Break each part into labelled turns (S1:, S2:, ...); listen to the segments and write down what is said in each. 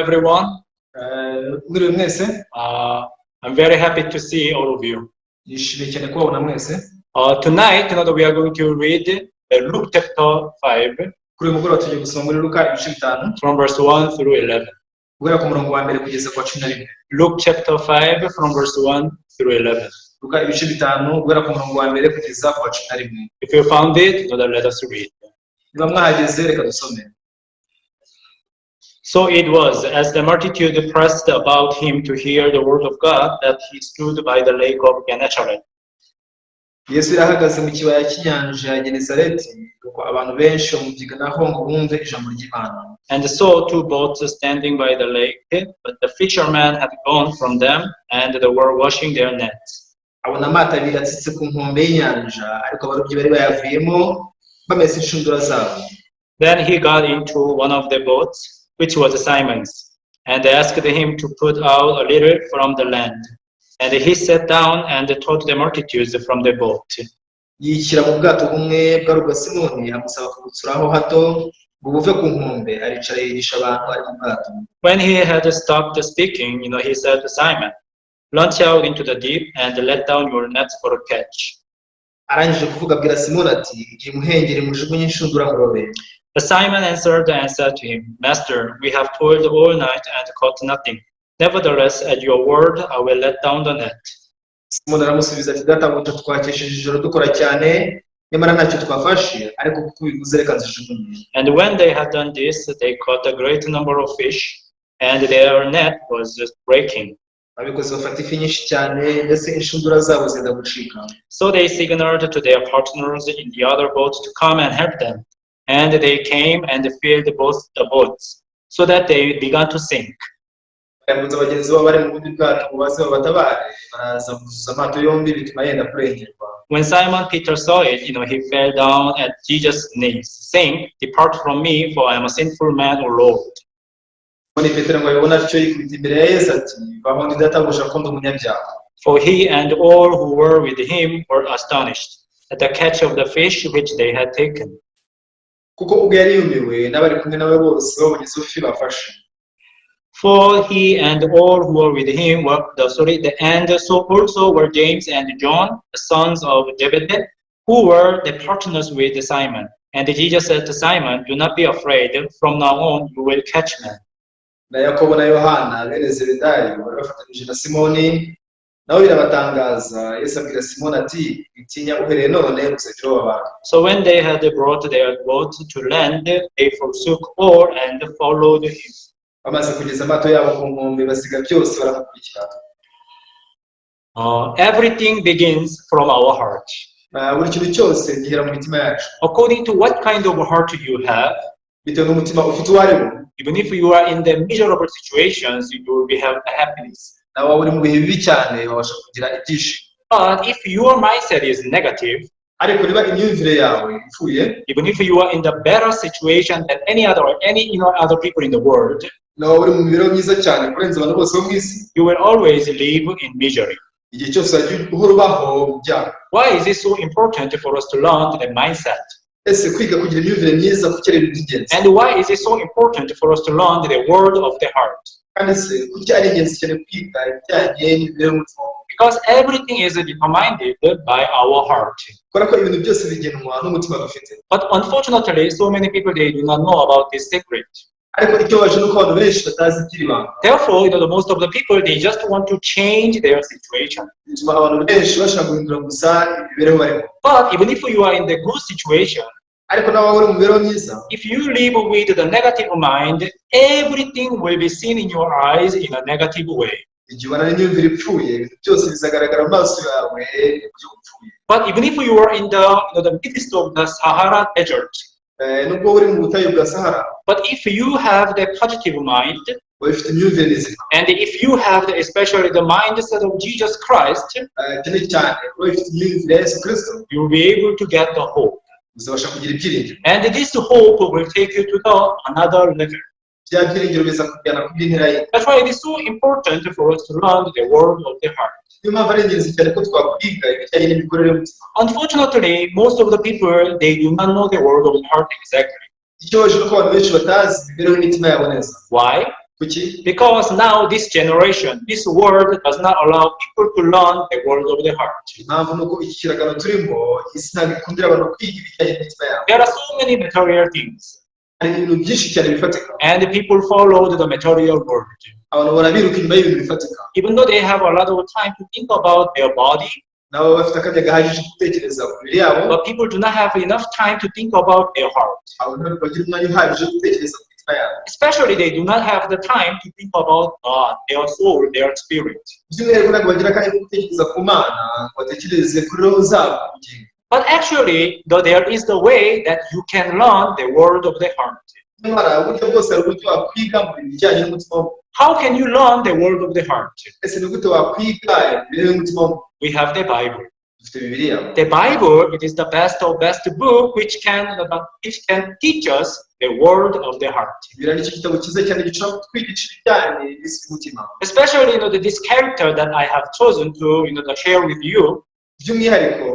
S1: everyone.
S2: Mwiriwe mwese.
S1: I'm very happy to see all of you.
S2: Yishimiye cyane kubabona mwese.
S1: Tonight, we are going to read Luke chapter 5
S2: Kuri uyu mugoroba tugiye gusoma muri Luka ibice 5
S1: from verse 1 through 11.
S2: guhera ku murongo wa mbere kugeza ku wa 11.
S1: Luke chapter 5 from verse 1 through 11.
S2: Luka ibice 5 guhera ku murongo wa mbere kugeza ku wa 11.
S1: If you found it, then let us read.
S2: Niba mwahageze reka dusome.
S1: So it was, as the multitude pressed about him to hear the word of God, that he stood by the lake of Gennesaret.
S2: Yesu yarahagaze mu kibaya cy'inyanja ya Genesareti, kuko abantu benshi bamubyiganaho ngo bumve ijambo ry'Imana.
S1: And saw two boats standing by the lake, but the fishermen had gone from them, and they were washing their nets.
S2: Abona amato abiri atsitse ku nkombe y'inyanja, ariko abarobyi bari bayavuyemo bamesa inshundura zabo.
S1: Then he got into one of the boats, which was Simon's, and asked him to put out a little from the land. And he sat down and taught the multitudes from the boat.
S2: Yishyira mu bwato bumwe bwa rwa Simoni, amusaba kubutsuraho hato ngo buve ku nkombe, aricara yigisha abantu ari mu bwato.
S1: When he had stopped speaking, he said to Simon, "Launch out into the deep and let down your nets for a catch."
S2: Arangije kuvuga abwira Simoni ati, "Igihe muhengeri mujugunye inshundura murobe."
S1: But Simon answered and said to him, "Master, we have toiled all night and caught nothing. Nevertheless, at your word, I will let down the net."
S2: Simoni aramusubiza ati, "Databuja, twakesheje ijoro dukora cyane, nyamara ntacyo twafashe, ariko kuko ubivuze reka nzijugunye."
S1: And when they had done this, they caught a great number of fish, and their net was breaking.
S2: Abikoze bafata ifi nyinshi cyane, ndetse inshundura zabo zenda gucika.
S1: So they signaled to their partners in the other boat to come and help them. And they came and filled both the boats, so that they began to sink.
S2: Babuza abagenzi babo bari mu bundi bwato ngo baze babatabare, baraza kuzuza amato yombi bituma yenda kurengerwa.
S1: When Simon Peter saw it, he fell down at Jesus' knees, saying, "Depart from me, for I am a sinful man, O Lord."
S2: Petero ngo abibona atyo yikubita imbere ya Yesu ati, "Baho ndi databuja ko ndi umunyabyaha."
S1: For he and all who were with him were astonished at the catch of the fish which they had taken.
S2: Kuko ubwo yari yumiwe n'abari kumwe nawe bose babonye izo fi bafashe.
S1: For he and all who were with him were and so also were James and John, the sons of Zebedee, who were the partners with Simon. And Jesus said to Simon, "Do not be afraid. From now on you will catch men."
S2: Na Yakobo na Yohana bene Zebedayo bari bafatanyije na Simoni, nabo birabatangaza. Yesu abwira Simoni ati, "Itinya, uhereye none uzajya abantu."
S1: So when they had brought their boat to land, they forsook all and followed him.
S2: Bamaze kugeza amato yabo ku nkombe, basiga byose baramukurikira.
S1: Everything begins from our heart.
S2: Buri kintu cyose gihera mu mitima yacu.
S1: According to what kind of heart you have,
S2: bitewe n'umutima ufite uwo ari wo.
S1: Even if you are in the miserable situations, you will have happiness.
S2: Nawe uri mu bihe bibi cyane wabasha kugira ibyishimo.
S1: But if your mindset is negative,
S2: ariko niba imyumvire yawe ipfuye,
S1: even if you are in the better situation than any other people in the world,
S2: nawe uri mu mibereho myiza cyane kurenza abantu bose bo mu isi,
S1: you will always live in misery.
S2: Igihe cyose uhora ubaho mu byaha.
S1: Why is it so important for us to learn the mindset?
S2: Ese kwiga kugira imyumvire myiza kuko ari ingenzi.
S1: And why is it so important for us to learn the word of the heart?
S2: Kandi se kuko ari ingenzi cyane kwiga ibijyanye n'imibereho y'umutima.
S1: Because everything is determined by our heart.
S2: Kubera ko ibintu byose bigenwa n'umutima dufite.
S1: But unfortunately, so many people, they do not know about this secret.
S2: Ariko icyo baje nuko abantu benshi batazi ikiri ibanga.
S1: Therefore, most of the people, they just want to change their situation.
S2: Abantu benshi bashaka guhindura gusa imibereho barimo.
S1: But even if you are in the good situation,
S2: ariko nawe uri mu mibereho myiza,
S1: if you live with the negative mind, everything will be seen in your eyes in a negative way.
S2: Igihe ubona n'imyumvire ipfuye, ibintu byose bizagaragara mu maso yawe uburyo upfuye.
S1: But even if you are in the midst of the Sahara Desert,
S2: nubwo uri mu butayu bwa Sahara,
S1: but if you have the positive mind,
S2: ufite imyumvire myiza,
S1: and if you have especially the mindset of Jesus Christ,
S2: cyane cyane ufite imyumvire ya Yesu Kristo,
S1: you will be able to get the hope.
S2: uzabasha kugira ibyiringiro.
S1: And this hope will take you to another level.
S2: Bya byiringiro biza kujyana ku by'intera ye.
S1: That's why it is so important for us to learn the word of the heart.
S2: Niyo mpamvu ari ingenzi cyane ko twakwiga ibijyanye n'imikorere y'umutima.
S1: Unfortunately, most of the people, they do not know the word of the heart exactly.
S2: Icyo baje nuko abantu benshi batazi imibereho y'imitima yabo neza.
S1: Why?
S2: kuki
S1: Because now this generation, this world does not allow people to learn the word of the heart.
S2: impamvu nuko iki kiragano turimo isi ntabwo ikundira abantu kwiga ibijyanye n'imitima yabo.
S1: There are so many material things,
S2: hari ibintu byinshi cyane bifatika
S1: and people follow the material world.
S2: abantu barabiruka inyuma y'ibintu bifatika
S1: Even though they have a lot of time to think about their body,
S2: nabo bafite akanya gahagije ko gutekereza ku mibiri yabo
S1: but people do not have enough time to think about their heart.
S2: abantu ntabwo bagira umwanya uhagije wo gutekereza ku mitima yabo.
S1: Especially they do not have the time to think about God, their soul, their spirit.
S2: by'umwihariko ntabwo bagira akanya ko gutekereza ku mana ngo batekereze kuri roho zabo ku bugingo.
S1: But actually, though there is the way that you can learn the word of the heart.
S2: nyamara uburyo bwose hari uburyo wakwiga mu bintu bijyanye n'umutima w'umuntu.
S1: How can you learn the word of the heart?
S2: ese ni gute wakwiga ibintu y'umutima w'umuntu?
S1: We have the Bible.
S2: dufite bibiliya.
S1: The Bible, it is the best book which can teach us the word of the heart.
S2: bibiliya nicyo gitabo cyiza cyane gishobora kutwigisha ibijyanye n'isi y'umutima.
S1: Especially, this character that I have chosen to, to share with you.
S2: by'umwihariko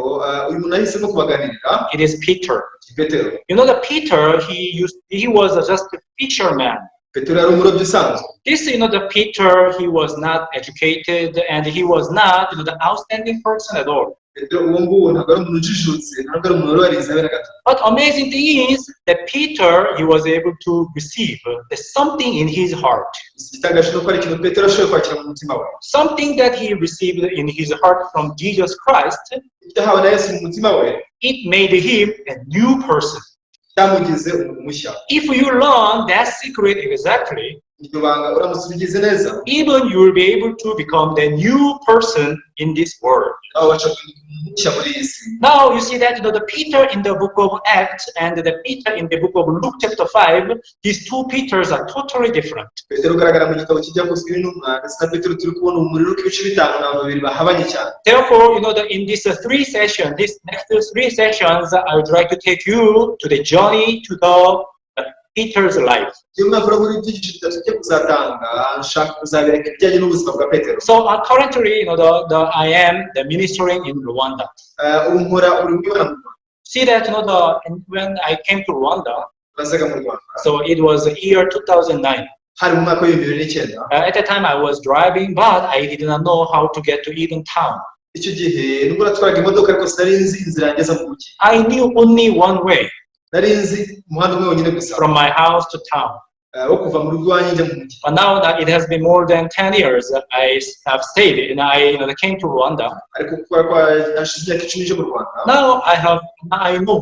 S2: uyu muntu ahisemo kubaganirira.
S1: It is Peter.
S2: Petero.
S1: That Peter, he was just a fisherman.
S2: Petero yari umurobyi usanzwe.
S1: This, the Peter, he was not educated and he was not, the outstanding person at all.
S2: Petero uwo nguwo ntabwo ari umuntu ujijutse, ntabwo ari umuntu warize habe na gato.
S1: But amazing thing is that Peter, he was able to receive something in his heart.
S2: igitangaje ni uko ari ikintu Petero ashoboye kwakira mu mutima we.
S1: Something that he received in his heart from Jesus Christ.
S2: ibyo yahawe na Yesu mu mutima we.
S1: It made him a new person.
S2: cyamugize umuntu mushya.
S1: If you learn that secret exactly,
S2: iryo banga uramutse ubigize neza,
S1: even you will be able to become the new person in this world.
S2: nawe waca mushya muri iyi si.
S1: Now you see that the Peter in the book of Acts and the Peter in the book of Luke chapter 5, these two Peters are totally different.
S2: Petero ugaragara mu gitabo cy'ibyakozwe n'intumwa ndetse na Petero turi kubona umuriro w'ibice bitanu na babiri bahabanye cyane.
S1: Therefore, in this next three sessions, I would like to take you to the journey to the Peter's life.
S2: iyo mwakora muri byinshi bitatu cyo kuzatanga nshaka kuzabereka ibijyanye n'ubuzima bwa Petero.
S1: So currently, I am ministering in Rwanda.
S2: ubu nkora uri kubibona mu Rwanda.
S1: See that when I came to Rwanda,
S2: nazaga mu Rwanda.
S1: so it was the year 2009.
S2: hari mu mwaka w'ibihumbi bibiri n'icyenda.
S1: At the time I was driving, but I did not know how to get to even town.
S2: icyo gihe nubwo natwaraga imodoka ariko sinari nzi inzira yangeza mu mujyi.
S1: I knew only one way.
S2: nari nzi umuhanda umwe wonyine gusa.
S1: From my house to town.
S2: wo kuva mu rugo iwanjye njya mu mujyi.
S1: But now that it has been more than 10 years, I have stayed and I came to Rwanda.
S2: ariko kuko hashize imyaka 10 nje mu Rwanda.
S1: Now I know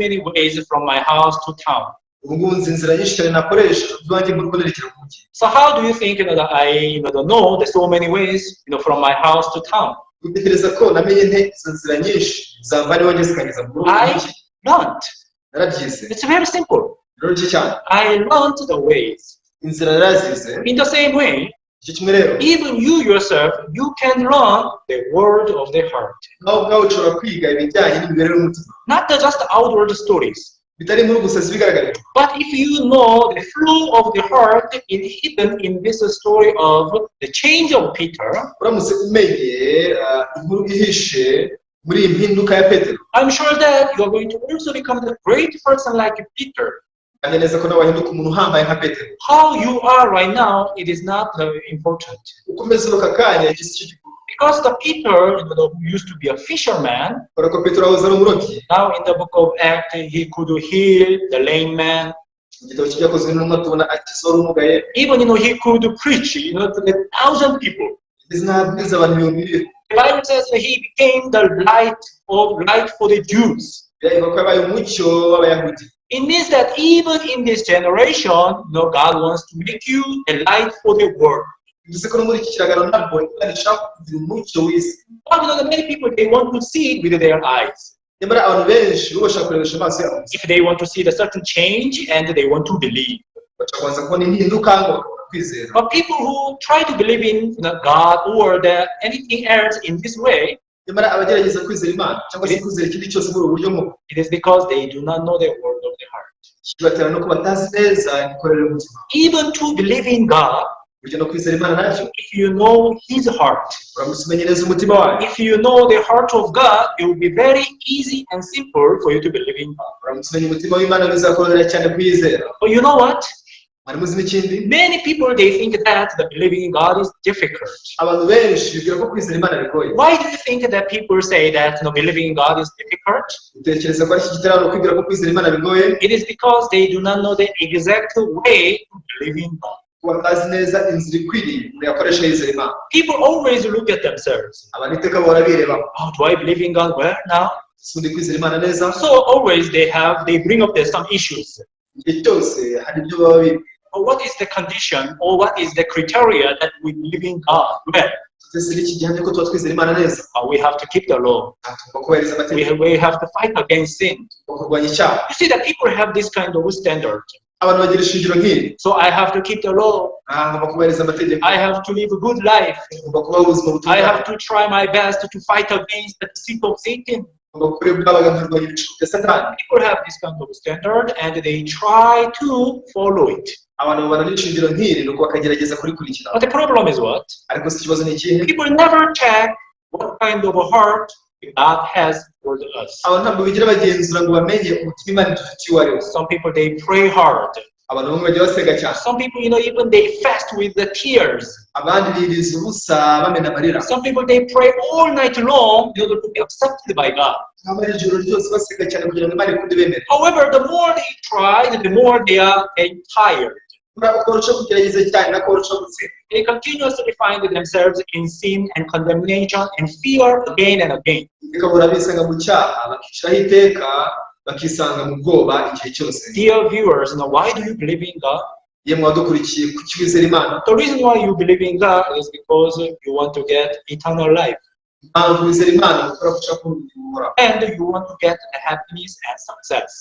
S1: many ways from my house to town.
S2: ubu ngubu nzi inzira nyinshi cyane nakoresha iwanjye mu rugo nerekera mu mujyi.
S1: So how do you think that I know there's so many ways from my house to town?
S2: utekereza ko namenye nte izo nzira nyinshi zamvana iwanjye zikageza mu rugo.
S1: I learned.
S2: narabyize.
S1: It's very simple.
S2: biroroshye cyane.
S1: I learned the ways.
S2: inzira narazize.
S1: In the same way,
S2: icyo kimwe rero
S1: even you yourself, you can learn the word of the heart.
S2: nawe ubwawe ushobora kwiga ibijyanye n'imibereho y'umutima.
S1: Not just outward stories.
S2: bitari muri gusa zibigaragara.
S1: But if you know the flow of the heart is hidden in this story of the change of Peter,
S2: uramutse umenye inkuru ihishe muri iyi mpinduka ya Petero,
S1: I'm sure that you are going to also become the great person like Peter.
S2: kandi neza ko nawe wahinduka umuntu uhambaye nka Petero.
S1: How you are right now, it is not important.
S2: uko umeze uno kakanya igisi cyo gikuru.
S1: Because the Peter who used to be a fisherman,
S2: kubera ko Petero wahoze ari umurobyi.
S1: now in the book of Acts, he could heal the lame man.
S2: mu gitabo cy'ibyakozwe n'intumwa tubona akisora umugaye.
S1: Even he could preach to the 1,000 people.
S2: izinabwiza abantu ibihumbi bibiri.
S1: The Bible says that he became the light for the Jews.
S2: biravuga ko yabaye umucyo w'abayahudi.
S1: It means that even in this generation, God wants to make you a light for the world.
S2: bivuze ko no muri iki kiragano ntabwo Imana ishaka kugira umucyo w'isi.
S1: But many people, they want to see it with their eyes.
S2: nyamara abantu benshi bo bashaka kurebesha amaso yabo.
S1: If they want to see the certain change and they want to believe.
S2: bashaka kubanza kubona impinduka ngo kwizera.
S1: But people who try to believe in God or anything else in this way,
S2: nyamara abagerageza kwizera Imana cyangwa se kwizera ikindi cyose muri ubu buryo mu
S1: it is because they do not know the word of the heart.
S2: kibatera no kuba batazi neza imikorere y'umutima.
S1: Even to believe in God,
S2: buryo no kwizera Imana nacyo,
S1: if you know His heart,
S2: uramutse umenye neza umutima wawe.
S1: if you know the heart of God, it will be very easy and simple for you to believe in God.
S2: uramutse umenye umutima w'Imana bizakorohera cyane kwizera.
S1: But you know what?
S2: mwari muzi n'ikindi
S1: Many people, they think that the believing in God is difficult.
S2: abantu benshi bibwira ko kwizera imana bigoye.
S1: Why do you think that people say that believing in God is difficult?
S2: utekereza ko ari iki gitera kwibwira ko kwizera imana bigoye?
S1: It is because they do not know the exact way to believe in God.
S2: batazi neza inzira ikwiriye umuntu yakoresha yizera imana.
S1: People always look at themselves.
S2: abantu iteka bahora bireba,
S1: Oh, do I believe in God? Well, now.
S2: sundi kwizera imana neza.
S1: So always they bring up some issues.
S2: igihe cyose hari ibyo baba bibwira.
S1: What is the condition or what is the criteria that we believe in God? Well,
S2: twese n'iki gihamya ko tuba twizera imana neza.
S1: we have to keep the law.
S2: tugomba kubahiriza amategeko.
S1: We have to fight against sin.
S2: tugomba kurwanya icyaha.
S1: You see that people have this kind of standard.
S2: abantu bagira ishingiro nk'iri.
S1: So I have to keep the law.
S2: ngomba kubahiriza amategeko.
S1: I have to live a good life.
S2: ngomba kubaho ubuzima
S1: I
S2: butunganye.
S1: have to try my best to fight against the deceit of Satan.
S2: ngomba kureba ubwabaga nkarwanya ibishuko bya satani.
S1: People have this kind of standard and they try to follow it.
S2: abantu babana n'ishingiro nk'iri nuko bakagerageza kurikurikira.
S1: But the problem is what?
S2: ariko si ikibazo ni ikihe?
S1: People never check what kind of a heart God has for us.
S2: abantu ntabwo bigira bagenzura ngo bamenye umutima imana idufitiye uwo ari wo.
S1: Some people, they pray hard.
S2: abantu bamwe bajya basenga cyane.
S1: Some people, even they fast with the tears.
S2: abandi biriza ubusa bamena amarira.
S1: Some people, they pray all night long in order to be accepted by God.
S2: abari ijoro ryose basenga cyane kugira ngo imana ikunde bemere.
S1: However, the more they try, the more they are tired.
S2: barushaho kugerageza cyane nako barushaho gutsinda.
S1: They continuously find themselves in sin and condemnation and fear again and again.
S2: bikabura bisanga mu cyaha bakiciraho iteka bakisanga mu bwoba igihe cyose.
S1: Dear viewers, why do you believe in God?
S2: yemwe wadukurikiye kuki wizera imana?
S1: The reason why you believe in God is because you want to get eternal life.
S2: impamvu wizera imana kuko ushaka kumva ubugingo buhoraho.
S1: And you want to get the happiness and success.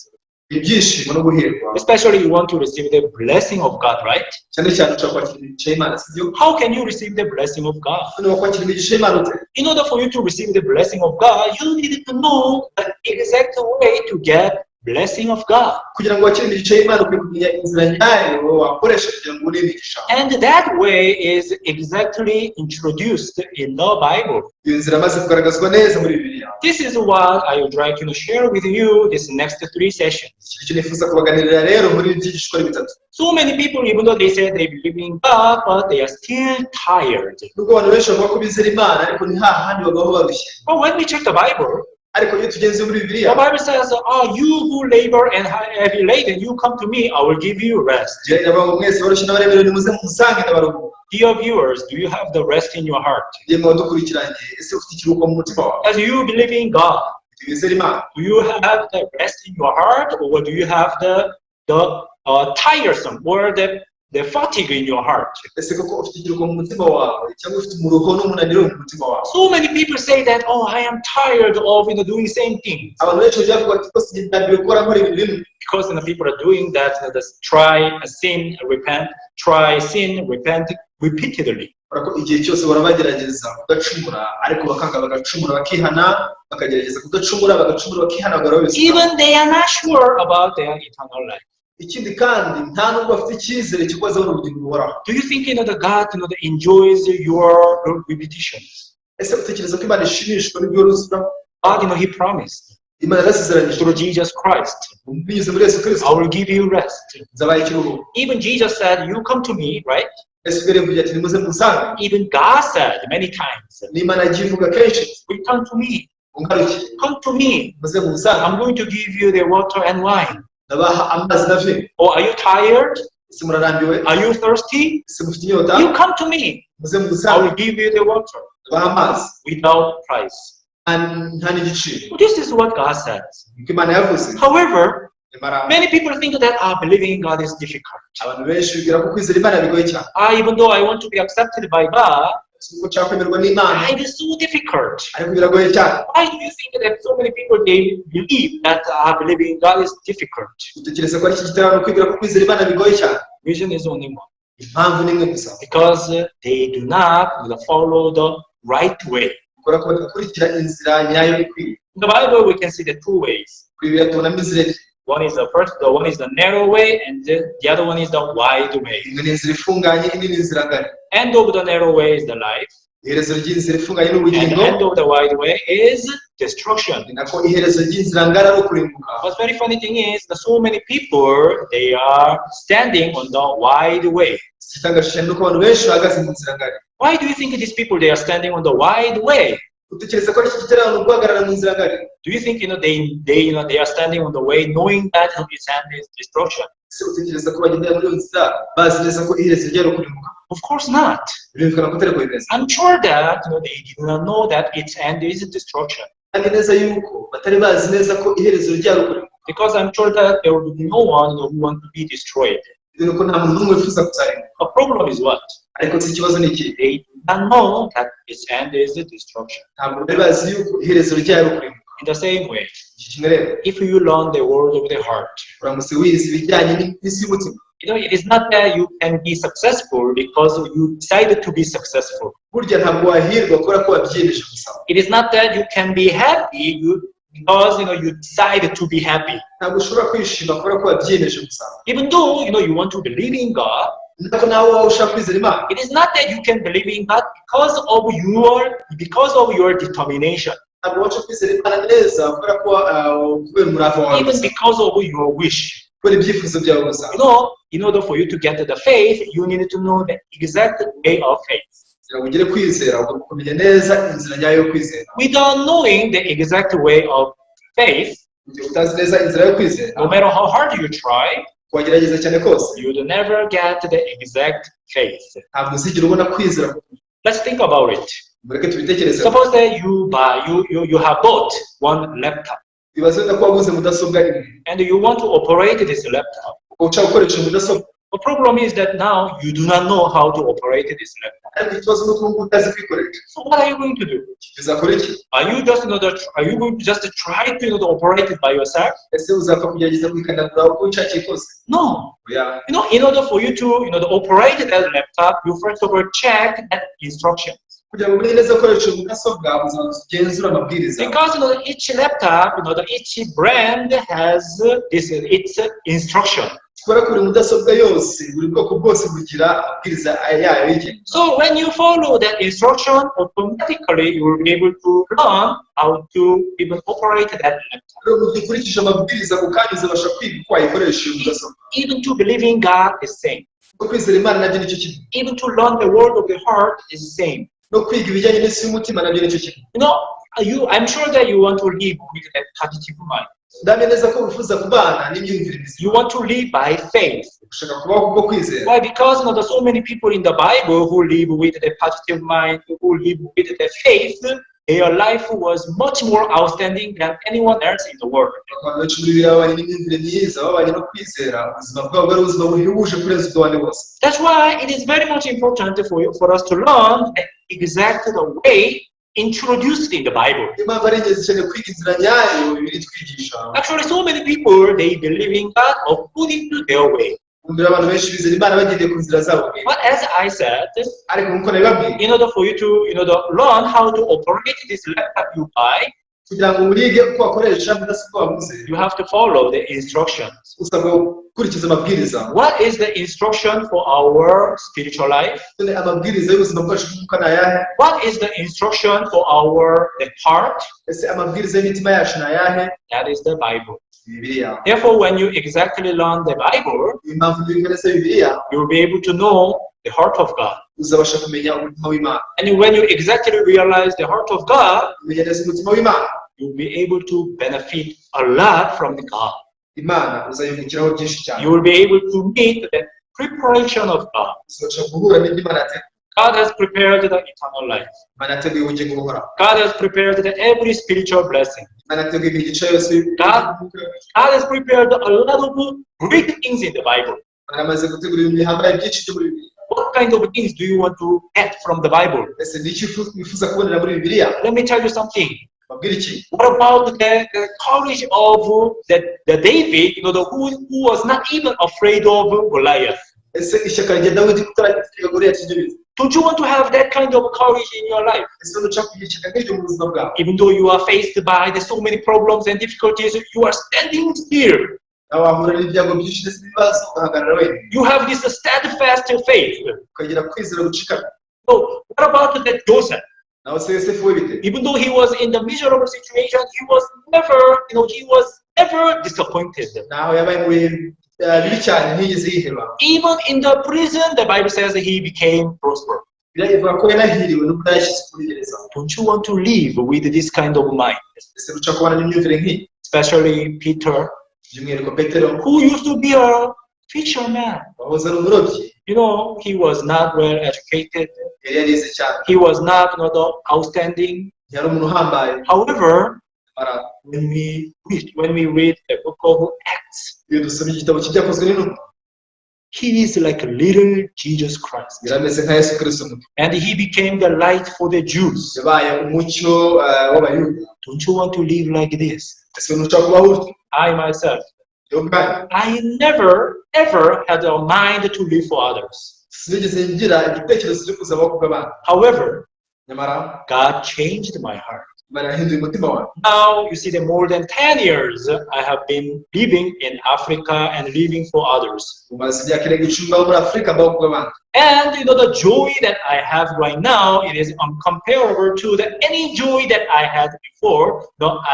S2: ibyishimo no guhirwa.
S1: Especially you want to receive the blessing of God, right?
S2: cyane cyane ushaka kwakira imigisha y'imana, sibyo?
S1: How can you receive the blessing of God?
S2: niba kwakira imigisha y'imana ute?
S1: In order for you to receive the blessing of God, you need to know the exact way to get blessing of God.
S2: kugira ngo wakire imigisha y'imana ukwiye kumenya inzira nyayo wakoresha kugira ngo ubone imigisha.
S1: And that way is exactly introduced in the Bible.
S2: iyo nzira amaze kugaragazwa neza muri bibiliya.
S1: This is what I would like to share with you this next 3 sessions.
S2: icyo nifuza kubaganirira rero muri ibi byigishwa ari bitatu.
S1: So many people, even though they say they believe in God, but they are still tired.
S2: nubwo abantu benshi bavuga ko bizera imana ariko ni hahandi babaho barushye.
S1: But when we check the Bible,
S2: ariko iyo tugenze muri
S1: the
S2: bibiliya,
S1: Bible says, you who labor and heavy laden, you come to me, I will give you rest.
S2: iravuga ngo mwese barushye n'abaremerewe nimuze musange ndabaruhura.
S1: Dear viewers, do you have the rest in your heart?
S2: yemwe wadukurikiranye, ese ufite ikiruhuko mu mutima wawe?
S1: As you believe in God,
S2: wizera imana,
S1: do you have the rest in your heart, or do you have the tiresome or the fatigue in your heart?
S2: ese koko ufite ikiruhuko mu mutima wawe cyangwa ufite umuruho n'umunaniro mu mutima wawe?
S1: So many people say that, I am tired of doing same thing.
S2: abantu benshi bajya bavuga ati rwose ndambiwe gukora nkora ibintu bimwe.
S1: Because people are doing that, try sin, repent, try sin, repent repeatedly.
S2: Urako igihe cyose bahora bagerageza kudacumura ariko bakanga bagacumura bakihana, bakagerageza kudacumura bagacumura bakihana bagaroza.
S1: Even they are not sure about their eternal life.
S2: ikindi kandi nta nubwo bafite icyizere cyo kuzaho ubugingo buhoraho.
S1: Do you think that God that enjoys your repetitions?
S2: ese utekereza ko imana ishimishwa n'ibyo rusura?
S1: God, He promised
S2: imana yarasezeranyije
S1: through Jesus Christ,
S2: binyuze muri Yesu Kristo,
S1: I will give you rest.
S2: nzabaha ikiruhuko.
S1: Even Jesus said, you come to me, right?
S2: ese ubwo rero ati nimuze musange.
S1: Even God said many times,
S2: n'imana yagiye ivuga kenshi,
S1: return to me,
S2: ungaruke,
S1: come to me,
S2: muze musange,
S1: I'm going to give you the water and wine.
S2: ndabaha amazi na vino.
S1: Or are you tired?
S2: ese murarambiwe?
S1: Are you thirsty?
S2: ese mufite inyota?
S1: You come to me,
S2: muze
S1: I
S2: musange,
S1: will give you the water
S2: ndabaha amazi
S1: without price.
S2: nta n'igiciro.
S1: This is what God says.
S2: niko imana yavuze.
S1: However,
S2: nyamara
S1: many people think that believing in God is difficult.
S2: abantu benshi bibwira ko kwizera imana bigoye cyane.
S1: Even though I want to be accepted by God,
S2: kuko nshaka kwemerwa n'imana
S1: it is so difficult.
S2: ariko biragoye cyane.
S1: Why do you think that so many people, they believe that believing in God is difficult?
S2: utekereza ko ari iki giterane kwibwira ko kwizera imana bigoye cyane?
S1: Reason is only one.
S2: impamvu ni imwe gusa,
S1: Because they do not follow the right way.
S2: kubera ko badakurikira inzira nyayo ikwiye.
S1: In the Bible, we can see the two ways.
S2: kuri bibiliya tubonamo inzira ebyiri.
S1: One is the one is the narrow way, and the other one is the wide way.
S2: imwe ni inzira ifunganye, indi ni inzira ngari.
S1: End of the narrow way is the life.
S2: iherezo ry'inzira ifunganye
S1: and the
S2: n'ubugingo
S1: end of the wide way is destruction.
S2: ni nako iherezo ry'inzira ngari ari ukurimbuka.
S1: What's very funny thing is that so many people they are standing on the wide way.
S2: igitangaje nuko abantu benshi bahagaze mu nzira ngari.
S1: Why do you think these people they are standing on the wide way?
S2: utekereza ko ari iki gitera abantu guhagarara mu nzira ngari?
S1: Do you think they are standing on the way knowing that its end is destruction?
S2: ese utekereza ko bagendera muri iyo nzira bazi neza ko iherezo ryari ukurimbuka?
S1: Of course not.
S2: birumvikana ko atari ko bimeze.
S1: I'm sure that they do not know that its end is destruction.
S2: kandi neza yuko batari bazi neza ko iherezo ryari ukurimbuka.
S1: Because I'm sure that there will be no one who wants to be destroyed.
S2: nuko nta muntu n'umwe wifuza kuzarimbuka.
S1: The problem is what?
S2: ariko si ikibazo ni iki?
S1: They do not know that its end is destruction.
S2: ntabwo bari bazi yuko iherezo ryari ukurimbuka.
S1: In the same way,
S2: iki kimwe rero
S1: if you learn the word of the heart,
S2: uramutse wize ibijyanye n'isi y'umutima,
S1: it is not that you can be successful because you decided to be successful.
S2: burya ntabwo wahirwa kubera ko wabyiyemeje gusa.
S1: It is not that you can be happy because you decided to be happy.
S2: ntabwo ushobora kwishima kubera ko wabyiyemeje gusa.
S1: Even though you want to believe in God,
S2: nako nawe waba ushaka kwizera Imana.
S1: it is not that you can believe in God because of your determination,
S2: ntabwo wabasha kwizera Imana neza kubera ko kubera umurava wawe
S1: even
S2: gusa.
S1: because of your wish.
S2: kubera ibyifuzo byawe gusa.
S1: In order for you to get the faith, you need to know the exact way of faith.
S2: kugira ngo ugere kwizera ugomba kumenya neza inzira nyayo yo kwizera.
S1: Without knowing the exact way of faith,
S2: igihe utazi neza inzira yo kwizera,
S1: no matter how hard you try,
S2: wagerageza cyane kose,
S1: you will never get the exact faith.
S2: ntabwo uzigera ubona kwizera.
S1: Let's think about it.
S2: mureke tubitekereze.
S1: Suppose that you have bought one laptop
S2: bibaze wenda ko waguze mudasobwa imwe
S1: and you want to operate this laptop.
S2: ushaka gukoresha mudasobwa,
S1: The problem is that now you do not know how to operate this laptop.
S2: ariko ikibazo ni uko ubu utazi kwikoresha.
S1: So what are you going to do?
S2: uzakora iki?
S1: Are you going to just try to operate it by yourself?
S2: ese uzapfa kugerageza kwikanagura uko wishakiye kose?
S1: No.
S2: oya.
S1: In order for you to to operate that laptop, you first of all check that instruction.
S2: kugira ngo umenye neza gukoresha mudasobwa uzabanza ugenzura amabwiriza.
S1: Because each laptop, each brand has its instruction.
S2: kubera ko buri mudasobwa yose buri bwoko bwose bugira amabwiriza yayo y'ingenzi.
S1: So when you follow that instruction, automatically you will be able to learn how to even operate that laptop.
S2: rero mu gihe ukurikije amabwiriza ako kanya uzabasha kwiga uko wayikoresha iyo mudasobwa.
S1: Even to believe in God is same.
S2: no kwizera Imana nabyo nicyo kimwe.
S1: Even to learn the word of the heart is same.
S2: no kwiga ibijyanye n'isi y'umutima nabyo nicyo kimwe.
S1: I'm sure that you want to live with a positive mind.
S2: ndamya neza ko wifuza kubana n'imyumvire mizima.
S1: You want to live by faith.
S2: ushaka kubaho kubwo kwizera.
S1: Why? Because there's so many people in the Bible who live with a positive mind, who live with the faith. Their life was much more outstanding than anyone else in the world.
S2: abantu benshi muri biriya babanye n'imyumvire myiza babanye no kwizera ubuzima bwabo bwari ubuzima buhebuje kurenza ubw'abandi bose.
S1: That's why it is very much important for us to learn exactly the way introduced in the Bible.
S2: niyo mpamvu ari ingenzi cyane kwiga inzira nyayo bibiri twigisha.
S1: Actually, so many people they believe in God according to their way.
S2: Kumbira abantu benshi bizera Imana bagendeye ku nzira zabo.
S1: But as I said,
S2: ariko nkuko nabibabwiye,
S1: in order for you to learn how to operate this laptop you buy,
S2: kugira ngo urige uko wakoresha mudasobwa waguze,
S1: you have to follow the instructions.
S2: usabwa gukurikiza amabwiriza.
S1: What is the instruction for our spiritual life?
S2: amabwiriza y'ubuzima bwacu bw'umwuka ni ayahe?
S1: What is the instruction for the heart?
S2: ese amabwiriza y'imitima yacu ni ayahe?
S1: That is the Bible.
S2: Bibiliya.
S1: Therefore, when you exactly learn the Bible,
S2: impamvu biga neza Bibiliya,
S1: you will be able to know the heart of God.
S2: uzabasha kumenya umutima w'Imana.
S1: And when you exactly realize the heart of God,
S2: kumenya neza umutima w'Imana,
S1: you will be able to benefit a lot from the God.
S2: Imana uzayungukiraho byinshi cyane.
S1: You will be able to meet the preparation of God.
S2: uzabasha guhura n'ibyo Imana yateguye.
S1: God has prepared the eternal life.
S2: Imana yateguye ubugingo buhoraho.
S1: God has prepared every spiritual blessing.
S2: Imana yateguye imigisha yose.
S1: God has prepared a lot of great things in the Bible.
S2: Imana amaze gutegura ibintu bihambaye byinshi byo muri Bibiliya.
S1: What kind of things do you want to get from the Bible?
S2: ese ni iki wifuza kubonera muri Bibiliya?
S1: Let me tell you something.
S2: babwira iki?
S1: What about the courage of the David, who was not even afraid of Goliath?
S2: ese ishyaka rya Dawidi kutaragifite Goliath ibyo bizi?
S1: Don't you want to have that kind of courage in your life?
S2: ese ushaka kugira ishyaka nk'iryo mu buzima bwawe?
S1: Even though you are faced by so many problems and difficulties, you are standing still.
S2: nawe wahura n'ibyago byinshi ndetse n'ibibazo ugahagarara wenyine.
S1: You have this steadfast faith.
S2: ukagira kwizera gucikana.
S1: So what about that Joseph?
S2: naho se yosefu we bite
S1: Even though he was in the miserable situation, he was never disappointed.
S2: naho yabaye mu bihe bibi cyane ntiyigeze yiheba
S1: Even in the prison, the Bible says he became prosperous.
S2: biravuga ko yanahiriwe n'ubwo yashyize kuri gereza
S1: Don't you want to live with this kind of mind?
S2: ese uca kubana n'imyumvire nk'iyi
S1: Especially Peter,
S2: by'umwihariko petero
S1: who used to be a fisherman.
S2: wahoze ari umurobyi
S1: He was not well educated.
S2: yari yarize cyane
S1: He was not outstanding.
S2: yari umuntu uhambaye
S1: However,
S2: Ara-
S1: when we read the book of Acts,
S2: iyo dusomye igitabo cy'ibyakozwe n'intumwa
S1: he is like a little Jesus Christ.
S2: yarameze nka yesu kristo muto
S1: And he became the light for the Jews.
S2: yabaye umucyo w'abayuda
S1: Don't you want to live like this?
S2: ese ntushaka kubaho utyo
S1: I myself,
S2: yo bwanyu
S1: I never ever had a mind to live for others.
S2: sinigeze ngira igitekerezo cyo kuzabaho kubw'abantu
S1: However,
S2: nyamara
S1: God changed my heart.
S2: imana yahinduye umutima wawe
S1: Now, you see, that more than 10 years I have been living in Africa and living for others.
S2: umaze imyaka irenga 10 mbaho muri afurika mbaho kubw'abantu
S1: And the joy that I have right now, it is uncomparable to any joy that I had before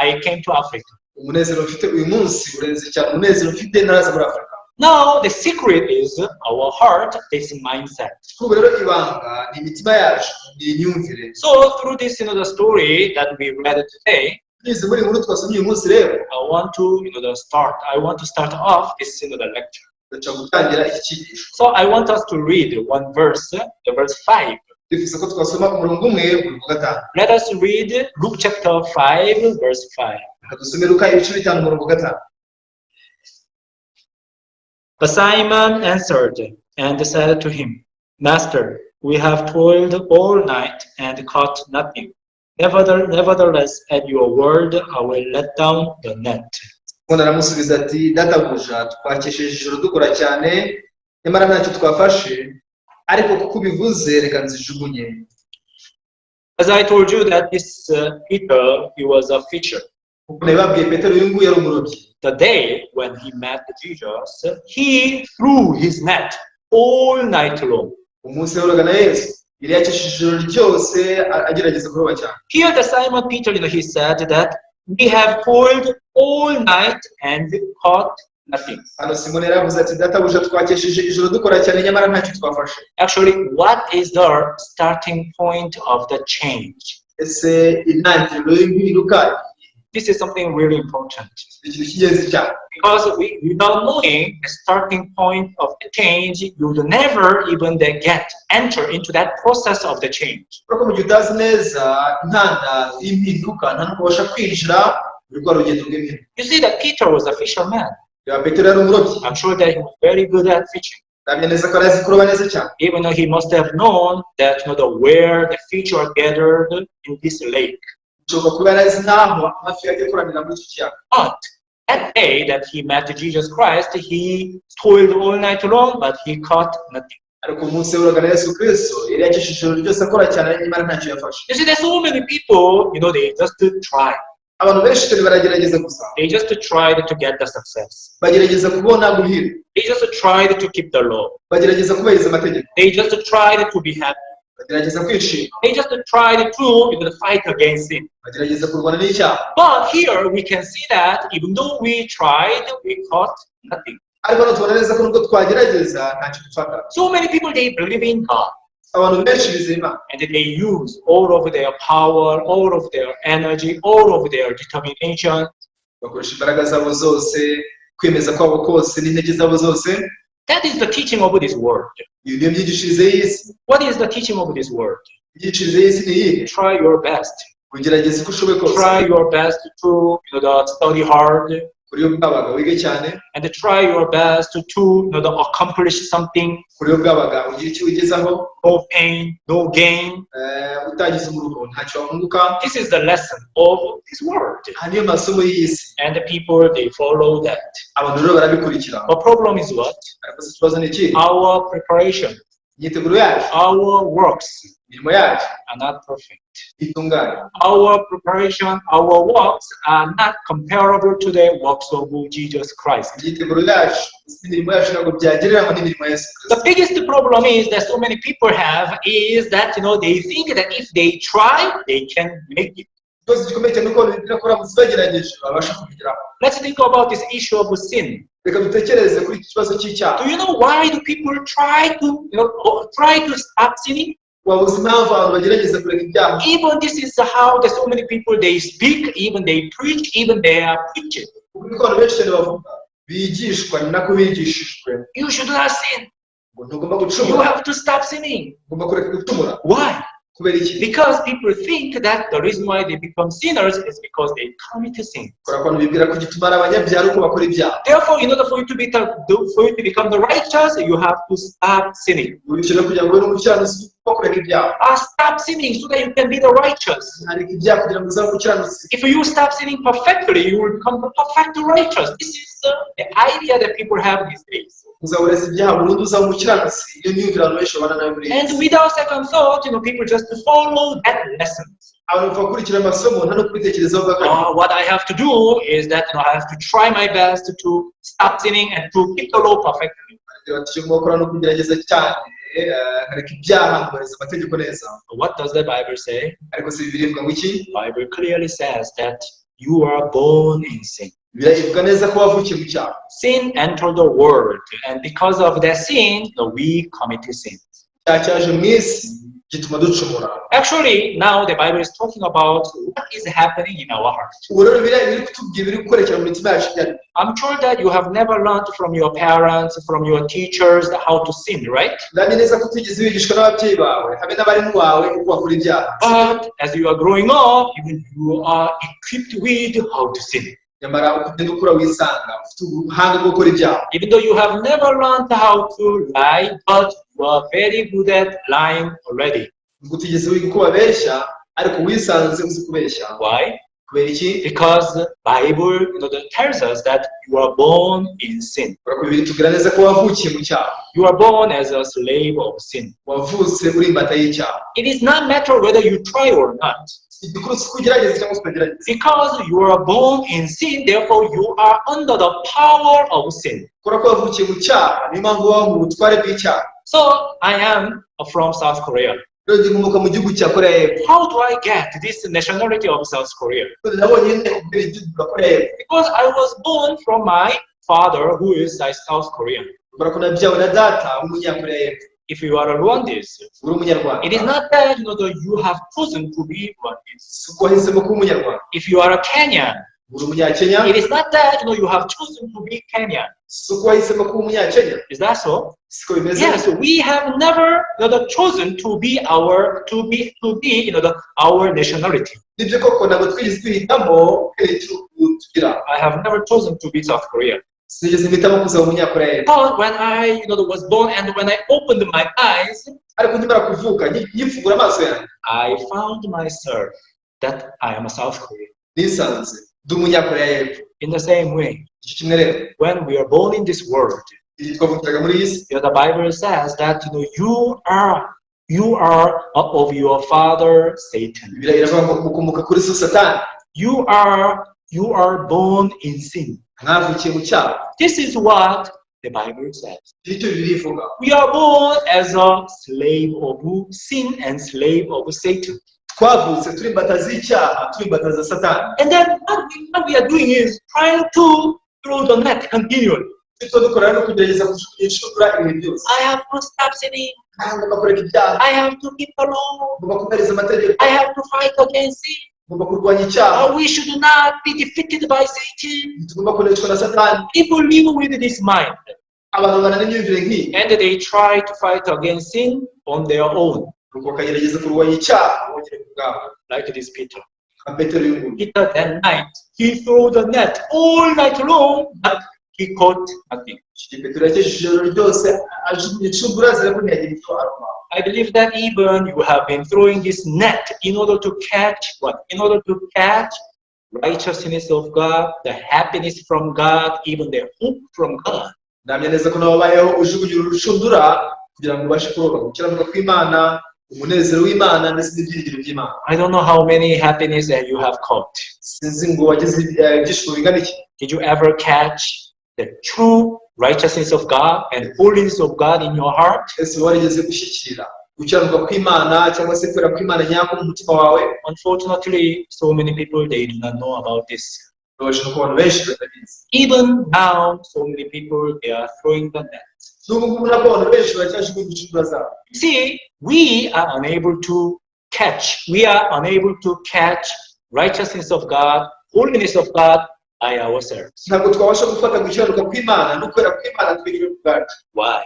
S1: I came to Africa.
S2: umunezero mfite uyu munsi urenze cyane umunezero mfite naraza muri afurika
S1: Now, the secret is our heart, this mindset.
S2: kuri ubu rero ibanga ni imitima yacu ni imyumvire
S1: So, through this the story that we read today,
S2: bize muri nkuru twasomye uyu munsi rero
S1: I want to start off this the lecture.
S2: duca gutangira iki cyigisho
S1: So, I want us to read one verse, the verse 5.
S2: twifuza ko twasoma umurongo umwe buri wa gatanu
S1: Let us read Luke chapter 5, verse 5.
S2: reka dusome luka ibice bitanu umurongo wa gatanu
S1: But Simon answered and said to him, Master, we have toiled all night and caught nothing. Nevertheless, at your word, I will let down the net.
S2: ubundi aramusubiza ati databuja twakesheje ijoro dukora cyane nyamara ntacyo twafashe ariko kuko ubivuze reka nzijugunye
S1: As I told you that this Peter, he was a fisher.
S2: kuko nabibabwiye petero uyu nguyu yari umurobyi
S1: The day when he met Jesus, he threw his net all night long.
S2: umunsi yahoraga na yesu yari yakesheje ijoro ryose agerageza kuroba cyane
S1: Here the Simon Peter, he said that we have toiled all night and caught nothing.
S2: hano simoni yaravuze ati databuja twakesheje ijoro dukora cyane nyamara ntacyo twafashe
S1: Actually, what is the starting point of the change?
S2: ese intangiriro y'impinduka
S1: This is something really important.
S2: ni ikintu cy'ingenzi cyane
S1: Because without knowing the starting point of the change, you will never even enter into that process of the change.
S2: kuko mu gihe utazi neza intandaro y'impinduka nta nubwo ubasha kwinjira muri rwa rugendo rw'impinduka
S1: You see that Peter was a fisherman.
S2: reba petero yari umurobyi
S1: I'm sure that he was very good at fishing.
S2: ndamya neza ko arazi kuroba neza cyane
S1: Even though he must have known that where the fish are gathered in this lake.
S2: bishoboka kuba yarazi n'aho amafi yagiye kuranira muri iki kiyaga
S1: But that day that he met Jesus Christ, he toiled all night long, but he caught nothing.
S2: ariko umunsi yahoraga na yesu kristo yari yakesheje ijoro ryose akora cyane nyamara ntacyo yafashe
S1: You see, there's so many people, they just try.
S2: abantu benshi cyane baragerageza gusa
S1: They just tried to get the success.
S2: bagerageza kubona guhira
S1: They just tried to keep the law.
S2: bagerageza kubahiriza amategeko
S1: They just tried to be happy.
S2: bagerageza kwishima
S1: They just tried to fight against sin.
S2: bagerageza kurwana n'icyaha
S1: But here we can see that even though we tried, we caught nothing.
S2: ariko hano tubona neza ko nubwo twagerageza ntacyo dufata
S1: So many people, they believe in God.
S2: abantu benshi bizeye imana
S1: And they use all of their power, all of their energy, all of their determination.
S2: bakoresha imbaraga zabo zose kwemeza kwabo kose n'intege zabo zose
S1: That is the teaching of this word.
S2: iyo niyo myigishirize y'isi
S1: What is the teaching of this word?
S2: imyigishirize y'isi ni iyihe
S1: Try your best.
S2: kugerageza uko ushoboye kose
S1: Try your best to study hard.
S2: kuri yo bwabaga wige cyane
S1: And try your best to accomplish something.
S2: kuri yo bwabaga ugira icyo wigezaho
S1: No pain, no gain.
S2: utagize umuruho ntacyo wunguka
S1: This is the lesson of this word.
S2: aha niyo masomo y'isi
S1: And the people, they follow that.
S2: abantu rero barabikurikira
S1: The problem is what?
S2: ariko se ikibazo ni iki
S1: Our preparation,
S2: imyiteguro yacu
S1: our works.
S2: imirimo yacu
S1: are not perfect.
S2: itunganye.
S1: Our preparation, our works are not comparable to the works of Jesus Christ.
S2: Imyiteguro yacu imirimo yacu ntabwo byagereranywa n'imirimo ya Yesu
S1: The
S2: Kristo.
S1: biggest problem is that so many people have is that they think that if they try, they can make it.
S2: Ikibazo gikomeye cyane nuko bibwira ko ramutse bagerageje babasha kubigeraho.
S1: Let's think about this issue of sin.
S2: Reka dutekereze kuri iki kibazo cy'icyaha.
S1: Do you know why do people try to stop sinning?
S2: Wabuze impamvu abantu bagerageza kureka ibyaha.
S1: Even this is how that so many people they speak, even they preach, even they are preaching.
S2: Kuko abantu benshi cyane bavuga bigishwa ni nako bigishijwe.
S1: You should not sin.
S2: Ngo ntugomba
S1: You
S2: gucumura.
S1: have to stop sinning.
S2: Ugomba kureka gucumura.
S1: Why?
S2: Kubera iki?
S1: Because people think that the reason why they become sinners is because they commit sin.
S2: Kubera ko bibwira ko gituma ari abanyabyaha uko bakora ibyaha.
S1: Therefore, in order for you to become the righteous, you have to stop sinning.
S2: Urukino kugira ngo ube umukiranutsi uko kureka ibyaha.
S1: Stop sinning so that you can be the righteous.
S2: Hareka ibyaha kugira ngo uzabe umukiranutsi.
S1: If you stop sinning perfectly, you will become the perfect righteous. This is the idea that people have these days.
S2: Uzawureza ibyaha burundu uzaba umukiranutsi. Iyo myumvire abantu benshi babana nayo muri iyi
S1: And
S2: si.
S1: without second thought, people just follow that lesson.
S2: Abantu bakurikira amasomo nta no kubitekerezaho bwa kabiri.
S1: What I have to do is that I have to try my best to stop sinning and to keep the law perfectly.
S2: Icyo gukora no kugerageza cyane nkareka ibyaha nkubahiriza amategeko neza.
S1: What does the Bible say?
S2: Ariko si Bibiliya ivuga ngo iki?
S1: The Bible clearly says that you are born in sin.
S2: Bibiliya ivuga neza ko wavukiye mu cyaha.
S1: Sin entered the world, and because of that sin, we committed sin.
S2: Icyaha cyaje mu isi gituma ducumura.
S1: Actually, now the Bible is talking about what is happening in our heart.
S2: Ubu rero Bibiliya iri kutubwira ibiri gukorekera mu mitima yacu cyane.
S1: I'm sure that you have never learned from your parents, from your teachers, how to sin, right?
S2: Ndamye neza ko utigeze wigishwa n'ababyeyi bawe habe n'abarimu bawe uko bakora ibyaha.
S1: But as you are growing up, even you are equipped with how to sin.
S2: Nyamara uko ugenda ukura wisanga ufite ubuhanga bwo gukora ibyaha.
S1: Even though you have never learned how to lie, but you are very good at lying already.
S2: Ngo utigeze wiga uko babeshya ariko wisanze uzi kubeshya.
S1: Why?
S2: Kubera iki?
S1: Because the Bible tells us that you are born in sin.
S2: Kubera ko Bibiliya itubwira neza ko wavukiye mu cyaha.
S1: You are born as a slave of sin.
S2: Wavutse uri imbata y'icyaha.
S1: It is not matter whether you try or not.
S2: Igikuru si kugerageza cyangwa se utagerageza.
S1: Because you are born in sin, therefore you are under the power of sin.
S2: Kubera ko wavukiye mu cyaha niyo mpamvu waba mu butware bw'icyaha.
S1: So I am from South Korea.
S2: Rero ndi nkomoka mu gihugu cya Korea y'Epfo.
S1: How do I get this nationality of South Korea?
S2: Nabonye nyine ubwira igihugu cya Korea y'Epfo.
S1: Because I was born from my father who is a South Korean.
S2: Kubera ko nabyawe na data w'umunyakoreya y'Epfo.
S1: If you are a Rwandese,
S2: Uri umunyarwanda.
S1: it is not that that you have chosen to be Rwandese.
S2: Si ko wahisemo kuba umunyarwanda.
S1: If you are a Kenyan,
S2: Uri umunyakenya.
S1: it is not that you have chosen to be Kenyan.
S2: Si ko wahisemo kuba umunyakenya.
S1: Is that so?
S2: Siko bimeze.
S1: Yes, we have never chosen to be our nationality.
S2: Nibyo koko ntabwo twigeze twihitamo tugira.
S1: I have never chosen to be South Korean.
S2: Sinigeze mpitamo kuza umunyakoreya y'Epfo.
S1: But when I was born and when I opened my eyes,
S2: Ariko nkimara kuvuka nyifungura amaso yanjye.
S1: I found myself that I am a South Korean.
S2: Nisanze ndi umunyakoreya y'Epfo.
S1: In the same way,
S2: Icyo kimwe rero.
S1: when we are born in this world,
S2: Igihe twavukiraga muri iyi si.
S1: the Bible says that you are of your father Satan.
S2: Bibiliya iravuga ngo mukomoka kuri so Satani.
S1: You are born in sin.
S2: Mwavukiye mu cyaha.
S1: This is what the Bible says.
S2: Icyo Bibiliya ivuga.
S1: We are born as a slave of sin and slave of Satan.
S2: Twavutse turi imbata z'icyaha, turi imbata za Satani.
S1: And then what we are doing is trying to throw the net continually.
S2: Icyo dukora no kugerageza kujugunya inshundura ibihe byose.
S1: I have to stop sinning.
S2: Ngomba kureka ibyaha.
S1: I have to keep the law.
S2: Ngomba kubahiriza amategeko.
S1: I have to fight against sin.
S2: Ngomba kurwanya icyaha.
S1: We should not be defeated by Satan.
S2: Tugomba kuneshwa na Satani.
S1: People live with this mind.
S2: Abantu bana n'imyumvire nk'iyi.
S1: And they try to fight against sin on their own.
S2: Nuko bakagerageza kurwanya icyaha bongere ku bwabo.
S1: Like this Peter.
S2: Nka Petero y'inguni.
S1: Peter that night, he threw the net all night long, but he caught nothing.
S2: Petero yakesheje ijoro ryose ajugunya inshundura ziriko ntiyagira icyo aruma.
S1: I believe that even you have been throwing this net in order to catch what? In order to catch righteousness of God, the happiness from God, even the hope from God.
S2: Ndamya neza ko nababayeho ujugunya urushundura kugira ngo ubashe kuroba gukiranuka kw'Imana umunezero w'Imana ndetse n'ibyiringiro by'Imana.
S1: I don't know how many happiness that you have caught.
S2: Sinzi ngo wagize ibyishimo bingana iki.
S1: Did you ever catch the true righteousness of God and holiness of God in your heart?
S2: Ese warigeze gushyikira gukiranuka kw'Imana cyangwa se kwera kw'Imana nyako mu mutima wawe?
S1: Unfortunately, so many people, they do not know about this.
S2: Even
S1: now, so many people, they are throwing the net. See, we are unable to catch righteousness of God, holiness of God by ourselves. Why?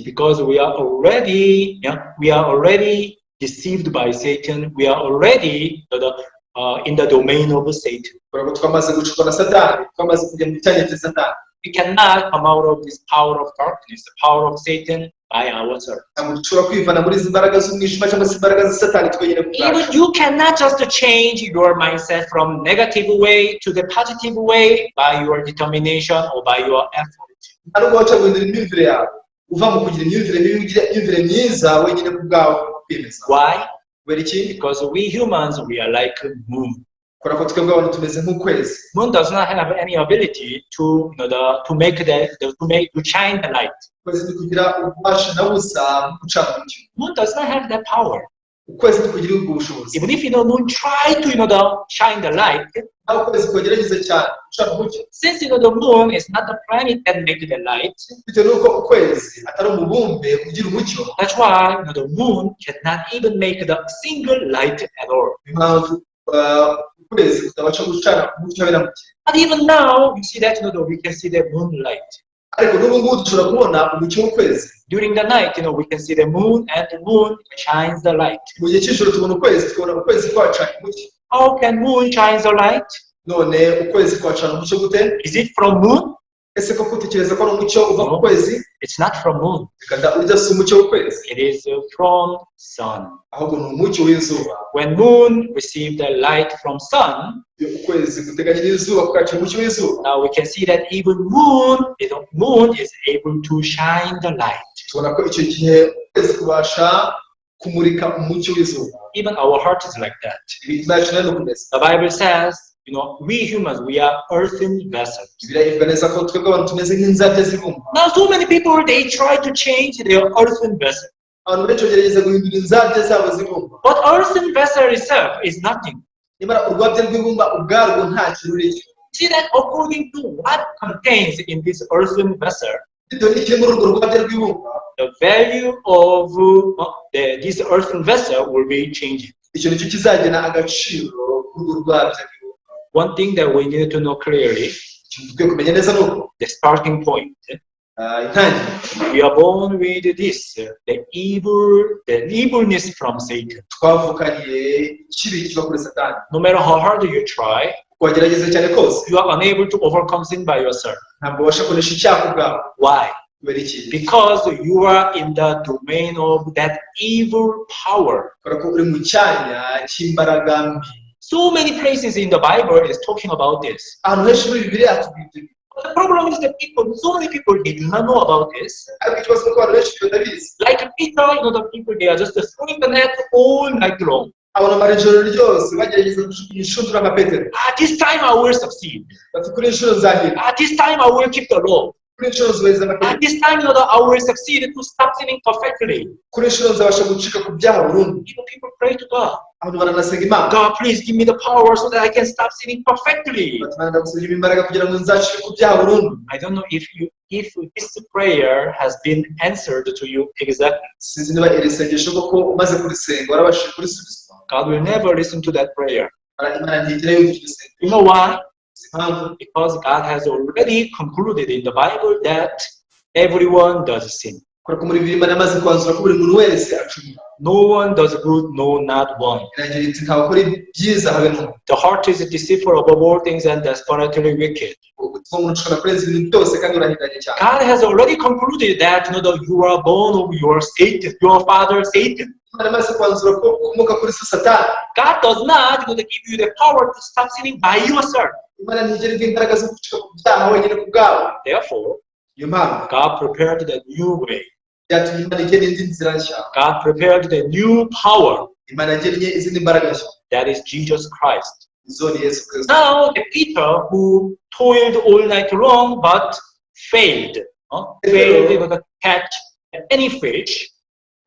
S1: Because we are already deceived by Satan. We are already in the domain of Satan. We cannot come out of this power of darkness, the power of Satan, by ourselves. Even you cannot just change your mindset from negative way to the positive way by your determination or by your effort. Why? Because we humans, we are like moon. Moon does not have any ability to shine the light. Moon does not have that power. Even if moon try to shine the light, since the moon is not the planet that makes the light, that's why the moon cannot even make the single light at all. But even now, you see that we can see the moonlight. During the night, we can see the moon, and the moon shines the light. How can moon shine the light? Is it from moon? No, it's not from moon. It is from sun. When moon receives the light from sun, now we can see that even moon is able to shine the light. Even our heart is like that. The Bible says, we humans, we are earthen vessels. Now, so many people, they try to change their earthen vessel. But earthen vessel itself is nothing. See that according to what contains in this earthen vessel, the value of this earthen vessel will be changing. One thing that we need to know clearly, the starting point. We are born with this, the evilness from Satan. No matter how hard you try, you are unable to overcome sin by yourself. Why? Because you are in the domain of that evil power. So many places in the Bible is talking about this. The problem is that so many people, they do not know about this. Like Peter, the people, they are just throwing the net all night long. This time I will succeed. This time I will keep the law. This time, I will succeed to stop sinning perfectly. People pray to God. God, please give me the power so that I can stop sinning perfectly. I don't know if this prayer has been answered to you exactly. God will never listen to that prayer. You know why? Because God has already concluded in the Bible that everyone does sin. No one does good, no, not one. The heart is deceitful above all things and desperately wicked. God has already concluded that you are born of your Satan, your father Satan. God does not give you the power to stop sinning by yourself. Therefore, God prepared the new way.
S2: byatumye Imana igena indi nzira nshya.
S1: God prepared the new power.
S2: Imana yagennye izindi mbaraga nshya.
S1: That is Jesus Christ.
S2: Izo ni Yesu Kristo.
S1: Now, the Peter who toiled all night long but failed to catch any fish.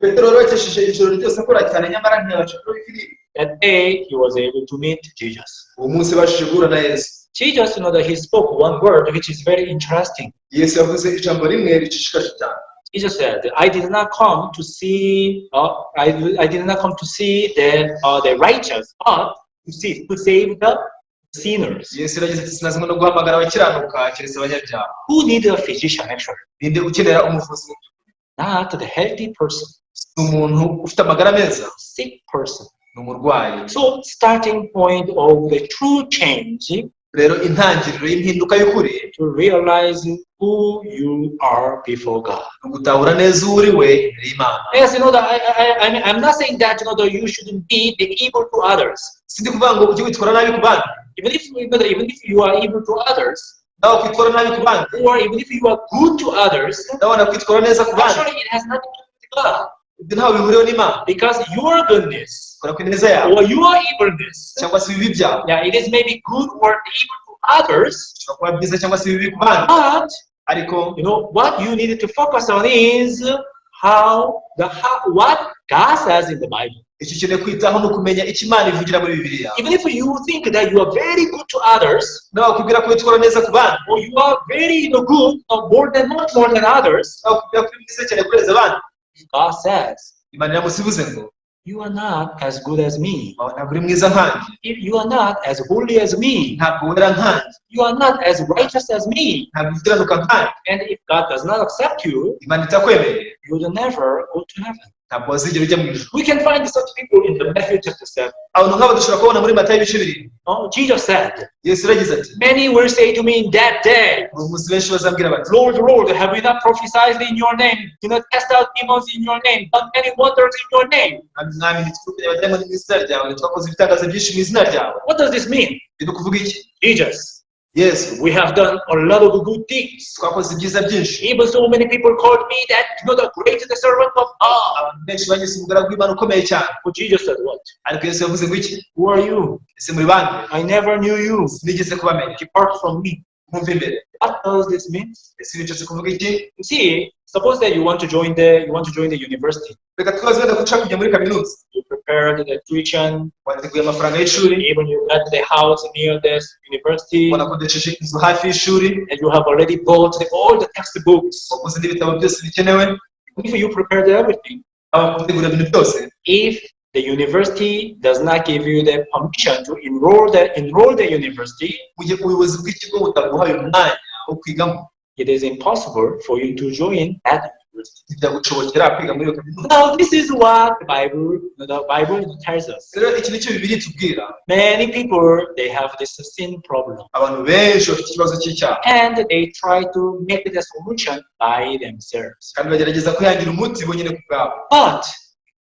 S2: Petero rwakesheje ijoro ryose akora cyane nyamara ntiyabasha kuroba ifi.
S1: That day he was able to meet Jesus.
S2: Uwo munsi bashije guhura na Yesu.
S1: Jesus, that he spoke one word which is very interesting.
S2: Yesu yavuze ijambo rimwe rishishikaje cyane.
S1: Jesus said, "I did not come to see, I did not come to see the righteous, but to save the sinners."
S2: Yesu yagize ati sinazanywe no guhamagara abakiranuka keretse abanyabyaha.
S1: Who needs a physician actually?
S2: Ninde ukenera umuvuzi?
S1: Not the healthy person.
S2: Umuntu ufite amagara meza.
S1: Sick person.
S2: Ni umurwayi.
S1: So starting point of the true change.
S2: Rero intangiriro y'impinduka y'ukuri.
S1: To realize who you are before God.
S2: Gutahura neza uri we ry'Imana.
S1: Yes, I'm not saying that that you shouldn't be evil to others.
S2: Sindi kuvuga ngo ujye witwara nabi ku bandi.
S1: Even if you are evil to others,
S2: nawe kwitwara nabi ku bandi.
S1: Or even if you are good to others,
S2: nawe nakwitwara neza ku bandi.
S1: Actually, it has nothing to do with God.
S2: Ibyo ntaho bihuriyeho n'Imana.
S1: Because your goodness,
S2: or
S1: your evilness,
S2: cyangwa se ibibi byawe,
S1: it is maybe good or evil to others,
S2: kuba byiza cyangwa se ibibi ku bandi.
S1: But
S2: ariko
S1: what you needed to focus on is what God says in the Bible.
S2: Icyo ukeneye kwitaho ni ukumenya icyo Imana ivugira muri Bibiliya.
S1: Even if you think that you are very good to others,
S2: nawe wakubwira ko witwara neza ku bandi,
S1: or you are very good, not more than others,
S2: nawe wakubwira ko uri mwiza cyane kurenza abandi,
S1: God says,
S2: Imana iramusibuze ngo
S1: you are not as good as me.
S2: ntabwo uri mwiza nkanjye.
S1: If you are not as holy as me,
S2: ntabwo wera nkanjye.
S1: You are not as righteous as me.
S2: ntabwo ukiranuka nkanjye.
S1: And if God does not accept you,
S2: Imana itakwemereye,
S1: you will never go to heaven.
S2: ntabwo wazigera ujya mu ijuru.
S1: We can find such people in the Matthew chapter 7.
S2: abantu nk'abo dushobora kubona muri Matayo ibice 2.
S1: Jesus said,
S2: Yesu yagize ati,
S1: many will say to me in that day,
S2: umunsi benshi bazambwira bati,
S1: Lord, Lord, have we not prophesied in your name? Do not cast out demons in your name, done many wonders in your name?
S2: mwami ntitwukeneye abadayimoni mu izina ryawe, twakoze ibitangaza byinshi mu izina ryawe.
S1: What does this mean?
S2: Ni ukuvuga iki?
S1: Jesus,
S2: Yesu,
S1: we have done a lot of good things.
S2: twakoze ibyiza byinshi.
S1: Even so many people called me that the greatest servant of God.
S2: Abantu benshi banyise umugaragu w'Imana ukomeye cyane.
S1: But Jesus said what?
S2: Ariko Yesu yavuze ngo iki?
S1: Who are you?
S2: Ese muri bande?
S1: I never knew you.
S2: Sinigeze kubamenya.
S1: Depart from me.
S2: Mwumve imbere.
S1: What does this mean?
S2: Ese bishatse kuvuga iki?
S1: You see, suppose that you want to join the university.
S2: Reka twibaze wenda ko ushaka kujya muri kaminuza.
S1: You prepared the tuition.
S2: Wateguye amafaranga y'ishuri.
S1: Even you got the house near this university.
S2: Wanakodesheje inzu hafi y'ishuri.
S1: And you have already bought all the textbooks.
S2: Waguze n'ibitabo byose bikenewe.
S1: If you prepared everything.
S2: Wategura ibintu byose.
S1: If the university does not give you the permission to enroll the university,
S2: ubuyobozi bw'ikigo butaguhaye umwanya wo kwigamo,
S1: it is impossible for you to join that university.
S2: Byagushobokera kwiga muri iyo kaminuza.
S1: Now this is what the Bible tells us.
S2: Rero iki nicyo Bibiliya itubwira.
S1: Many people, they have this sin problem.
S2: Abantu benshi bafite ikibazo cy'icyaha.
S1: And they try to make the solution by themselves.
S2: Kandi bagerageza kwihangira umuti bonyine ku bwabo.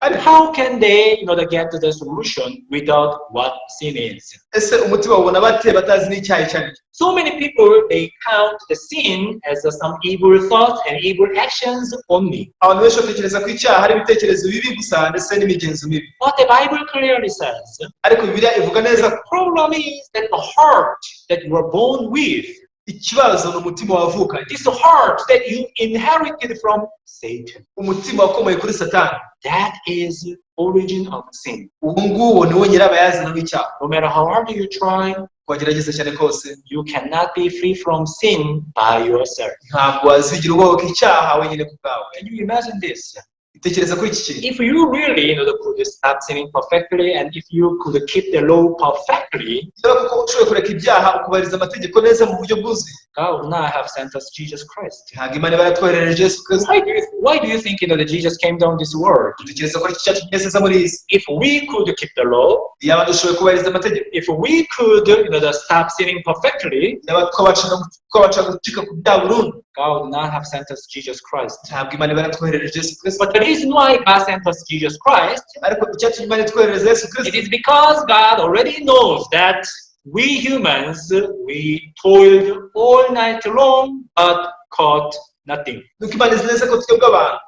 S1: But how can they get to the solution without what sin is?
S2: Ese umuti wabona bate batazi n'icyaha icyo ari cyo?
S1: So many people, they count the sin as some evil thoughts and evil actions only.
S2: Abantu benshi batekereza ko icyaha hari ibitekerezo bibi gusa ndetse n'imigenzo mibi.
S1: What the Bible clearly says,
S2: ariko Bibiliya ivuga neza
S1: the problem is that the heart that you are born with,
S2: ikibazo ni umutima wavukanye.
S1: This heart that you inherited from Satan.
S2: Umutima wakomoye kuri Satani.
S1: That is origin of sin.
S2: Ubu nguwo niwo nyirabayazana w'icyaha.
S1: No matter how hard you try,
S2: wagerageza cyane kose,
S1: you cannot be free from sin by yourself.
S2: Ntabwo wazigira ubwoba icyaha wenyine ku bwawe.
S1: Can you imagine this?
S2: Tekereza kuri iki kintu.
S1: If you really could start sinning perfectly, and if you could keep the law perfectly,
S2: kuko ushoboye kureka ibyaha ukubahiriza amategeko neza mu buryo bwuzuye,
S1: God would not have sent us Jesus Christ.
S2: ntabwo Imana baratwoherereje Yesu Kristo.
S1: Why do you think that Jesus came down this world?
S2: Tekereza ko iki cyatumye aza muri iyi si.
S1: If we could keep the law,
S2: yaba dushoboye kubahiriza amategeko,
S1: if we could stop sinning perfectly,
S2: yaba twabasha gucika ku byaha burundu,
S1: God would not have sent us Jesus Christ.
S2: ntabwo Imana baratwoherereje Yesu Kristo.
S1: But the reason why God sent us Jesus Christ,
S2: ariko icyatumye Imana itwoherereza Yesu Kristo,
S1: it is because God already knows that we humans, we toiled all night long but caught nothing.
S2: nuko Imana izi neza ko twebwe abantu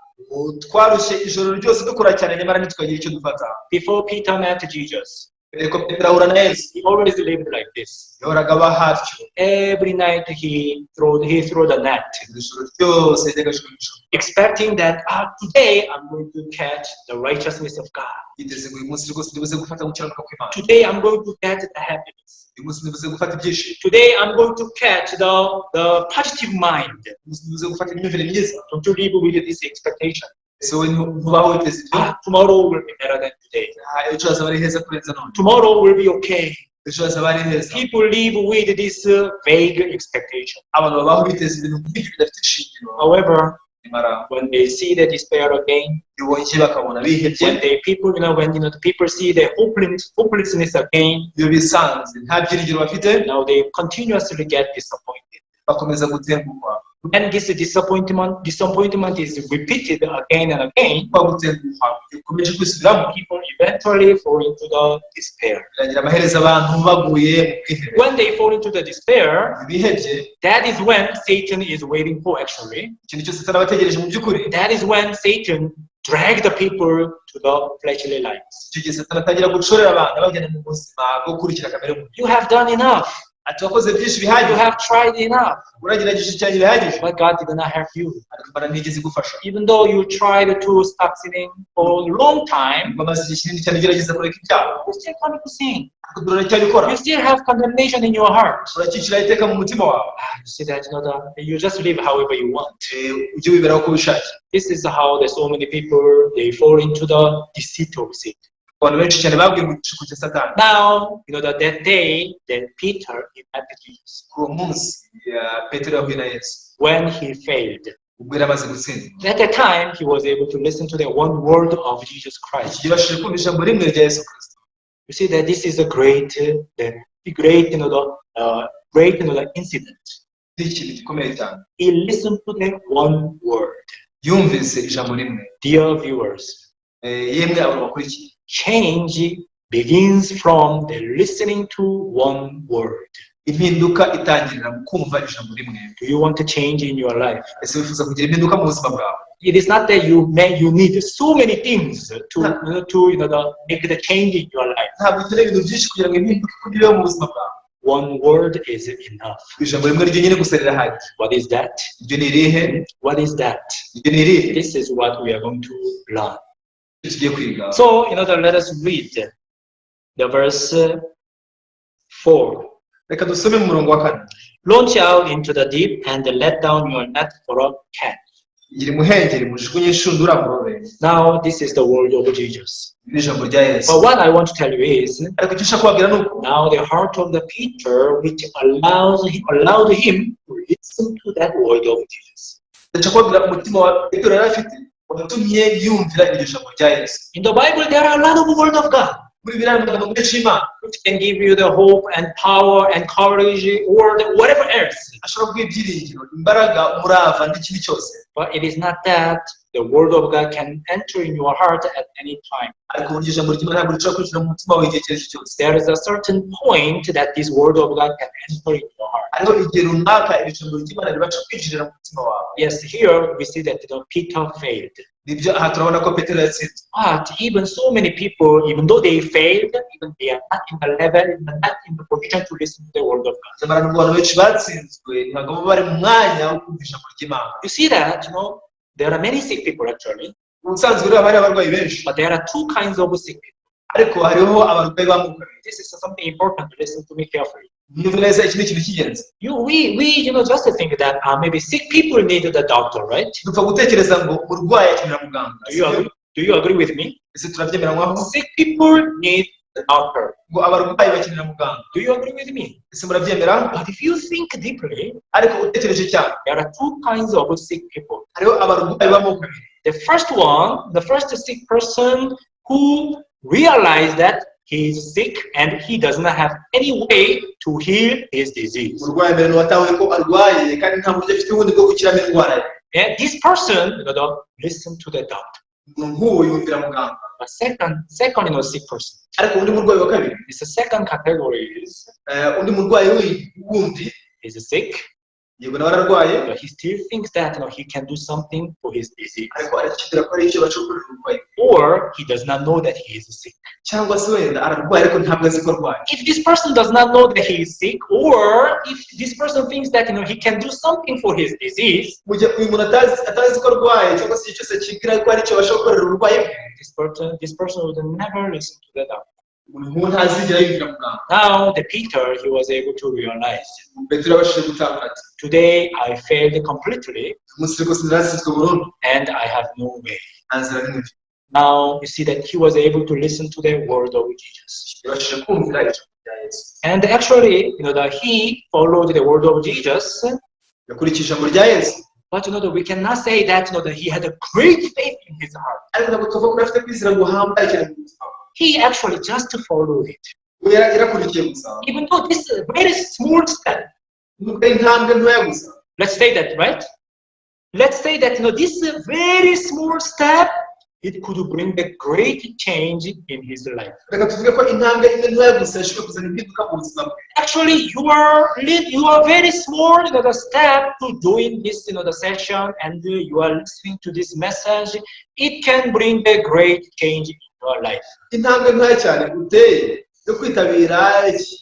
S2: twarushye ijoro ryose dukora cyane nyamara ntitwagira icyo dufata.
S1: Before Peter met Jesus,
S2: Ariko Petero ahura na Yesu
S1: he always lived like this.
S2: yahoraga aba hatyo.
S1: Every night he threw the net,
S2: Ijoro ryose yajyaga ajugunya ijoro,
S1: expecting that today I'm going to catch the righteousness of God.
S2: yiteze ngo uyu munsi rwose ndibuze gufata gukiranuka kw'Imana.
S1: Today I'm going to catch the happiness.
S2: Uyu munsi ndibuze gufata ibyishimo.
S1: Today I'm going to catch the positive mind.
S2: Uyu munsi ndibuze gufata imyumvire myiza.
S1: Don't you live with this expectation?
S2: Ese wowe ntubaho witeze ibyo?
S1: Tomorrow will be better than today.
S2: Ejo hazaba ari heza kurenza none.
S1: Tomorrow will be okay.
S2: Ejo hazaba ari heza.
S1: People live with this vague expectation.
S2: Abantu babaho biteze ibintu nk'ibyo bidafite ishingiro.
S1: However,
S2: Nyamara
S1: when they see the despair again,
S2: iyo bongeye bakabona bihebye,
S1: when the people see the hopelessness again,
S2: iyo bisanze nta byiringiro bafite,
S1: now they continuously get disappointed.
S2: bakomeza gutengukwa.
S1: When this disappointment is repeated again and again,
S2: Kwa gutengukwa bikomeje kwisubiramo,
S1: people eventually fall into the despair.
S2: biragira amaherezo abantu baguye mu bwihebe.
S1: When they fall into the despair,
S2: Bihebye,
S1: that is when Satan is waiting for actually.
S2: ikintu cyose Satani aba ategereje mu by'ukuri,
S1: That is when Satan drags the people to the fleshly lives.
S2: icyo gihe Satani atangira gushorera abantu abajyana mu buzima bwo gukurikira kamere muntu.
S1: You have done enough.
S2: Ati wakoze byinshi
S1: You
S2: bihagije,
S1: have tried enough.
S2: uragerageje cyane bihagije,
S1: But God did not help you.
S2: ariko Imana ntigeze igufasha.
S1: Even though you tried to stop sinning for a long time,
S2: Bamaze igihe kinini cyane ugerageza kureka ibyaha,
S1: you still continue to sin.
S2: ariko uracyabikora,
S1: You still have condemnation in your heart.
S2: urakicira iteka mu mutima wawe.
S1: You see that you just live however you want.
S2: Ujye wiberaho uko ubishakiye.
S1: This is how so many people they fall into the deceit of sin.
S2: Abantu benshi cyane babwiye mu gishuko cya Satani.
S1: Now, that day that Peter met Jesus,
S2: Kuri uwo munsi Petero yahuye na Yesu
S1: when he failed,
S2: ubwo yari amaze gutsinda.
S1: at the time he was able to listen to the one word of Jesus Christ.
S2: Yabashije kumva ijambo rimwe rya Yesu Kristo.
S1: You see that this is a great incident.
S2: Ni ikintu gikomeye cyane.
S1: He listened to the one word.
S2: Yumvise ijambo rimwe.
S1: Dear viewers,
S2: Yemwe abantu bakurikiye,
S1: change begins from the listening to one word.
S2: impinduka itangirira mu kumva ijambo rimwe.
S1: Do you want to change in your life?
S2: Ese wifuza kugira impinduka mu buzima bwawe?
S1: It is not that you need so many things to make the change in your life.
S2: Ntabwo ukeneye ibintu byinshi kugira ngo impinduka ikugireho mu buzima bwawe.
S1: One word is enough.
S2: Ijambo rimwe ryonyine gusa rirahagije.
S1: What is that?
S2: Iryo ni irihe?
S1: What is that?
S2: Iryo ni irihe?
S1: This is what we are going to learn.
S2: Tugiye kwiga.
S1: So, let us read the verse 4.
S2: Reka dusome mu murongo wa 4.
S1: Launch out into the deep and let down your net for a catch.
S2: Gira imuhengeri mujugunye inshundura murobe.
S1: Now, this is the word of Jesus.
S2: Ni ijambo rya Yesu.
S1: But what I want to tell you is,
S2: Ariko icyo ushaka kubabwira ni uko
S1: now the heart of the Peter, which allowed him to listen to that word of Jesus.
S2: ndashaka kubabwira umutima wa Petero yari afite watumye yumvira iryo jambo rya Yesu.
S1: In the Bible, there are a lot of word of God,
S2: Muri Bibiliya amagambo menshi y'Imana
S1: which can give you the hope and power and courage or whatever else.
S2: ashobora kuguha ibyiringiro, imbaraga, umurava n'ikindi cyose.
S1: But it is not that the word of God can enter in your heart at any time.
S2: Ariko burya ijambo ry'Imana ntabwo rishobora kwinjira mu mutima wawe igihe icyo ari cyo cyose.
S1: There is a certain point that this word of God can enter in your heart.
S2: Hariho igihe runaka iri jambo ry'Imana ribasha kwinjirira mu mutima wawe.
S1: Yes, here we see that Peter failed.
S2: Nibyo aha turabona ko Petero yatsinze.
S1: But even so many people, even though they failed, even they are not in the level, not in the position to listen to the word of God.
S2: Nyamara nubwo abantu benshi batsinzwe ntabwo baba bari mu mwanya wo kumva ijambo ry'Imana.
S1: You see that, there are many sick people actually,
S2: Ubusanzwe rero hari abarwayi benshi,
S1: but there are two kinds of sick people.
S2: ariko hariho abarwayi b'amoko abiri.
S1: This is something important to listen to me carefully.
S2: Mwumve neza iki ni ikintu cy'ingenzi.
S1: We just think that maybe sick people need the doctor, right?
S2: Dupfa gutekereza ngo umurwayi akenera muganga.
S1: Do you agree with me?
S2: Ese turabyemera nk'aho
S1: Sick people need the doctor.
S2: ngo abarwayi bakenera muganga.
S1: Do you agree with me?
S2: Ese murabyemera?
S1: But if you think deeply,
S2: Ariko utekereje cyane,
S1: there are two kinds of sick people.
S2: hariho abarwayi b'amoko abiri.
S1: The first sick person who realized that he is sick and he does not have any way to heal his disease.
S2: Umurwayi mbere ni uwatahuye ko arwaye kandi nta buryo afite ubundi bwo gukiramo indwara ye.
S1: And this person, listen to the doctor.
S2: Umuntu nk'uwo yumvira muganga.
S1: A second, sick person.
S2: Ariko undi murwayi wa kabiri,
S1: This second category is
S2: undi murwayi wundi
S1: is sick
S2: yego nawe ararwaye
S1: but he still thinks that he can do something for his disease.
S2: ariko arakibwira ko ari icyo bashobora kurwaye
S1: Or he does not know that he is sick.
S2: cyangwa se wenda ararwaye ariko ntabwo azi ko arwaye.
S1: If this person does not know that he is sick, or if this person thinks that he can do something for his disease,
S2: mu gihe uyu muntu atazi ko arwaye cyangwa se igihe cyose kibwira ko ari icyo bashobora gukorera uburwayi bwe,
S1: this person would never listen to the doctor.
S2: umuntu ntazigera yumvira muganga.
S1: Now the Peter, he was able to realize,
S2: Petero yabashije gutahura ati
S1: today I failed completely
S2: umunsi rwose narasizwe burundu
S1: and I have no way.
S2: nta nzira n'imwe mfite.
S1: Now you see that he was able to listen to the word of Jesus.
S2: yabashije kumvira ijambo rya Yesu,
S1: And actually, that he followed the word of Jesus.
S2: yakurikije ijambo rya Yesu,
S1: But that we cannot say that that he had a great faith in his heart.
S2: ariko ntabwo tuvuga ko afite kwizera guhambaye cyane mu buzima bwe.
S1: He actually just followed it.
S2: we yarakurikiye gusa
S1: Even though this is a very small step.
S2: nubwo ari intambwe ntoya gusa.
S1: Let's say that, right? Let's say that this is a very small step. It could bring a great change in his life.
S2: reka tuvuge ko intambwe imwe ntoya gusa yashobora kuzana impinduka mu buzima bwe.
S1: Actually, you are very small, the step to doing this, the session, and you are listening to this message. It can bring a great change in your life.
S2: intambwe ntoya cyane uteye yo kwitabira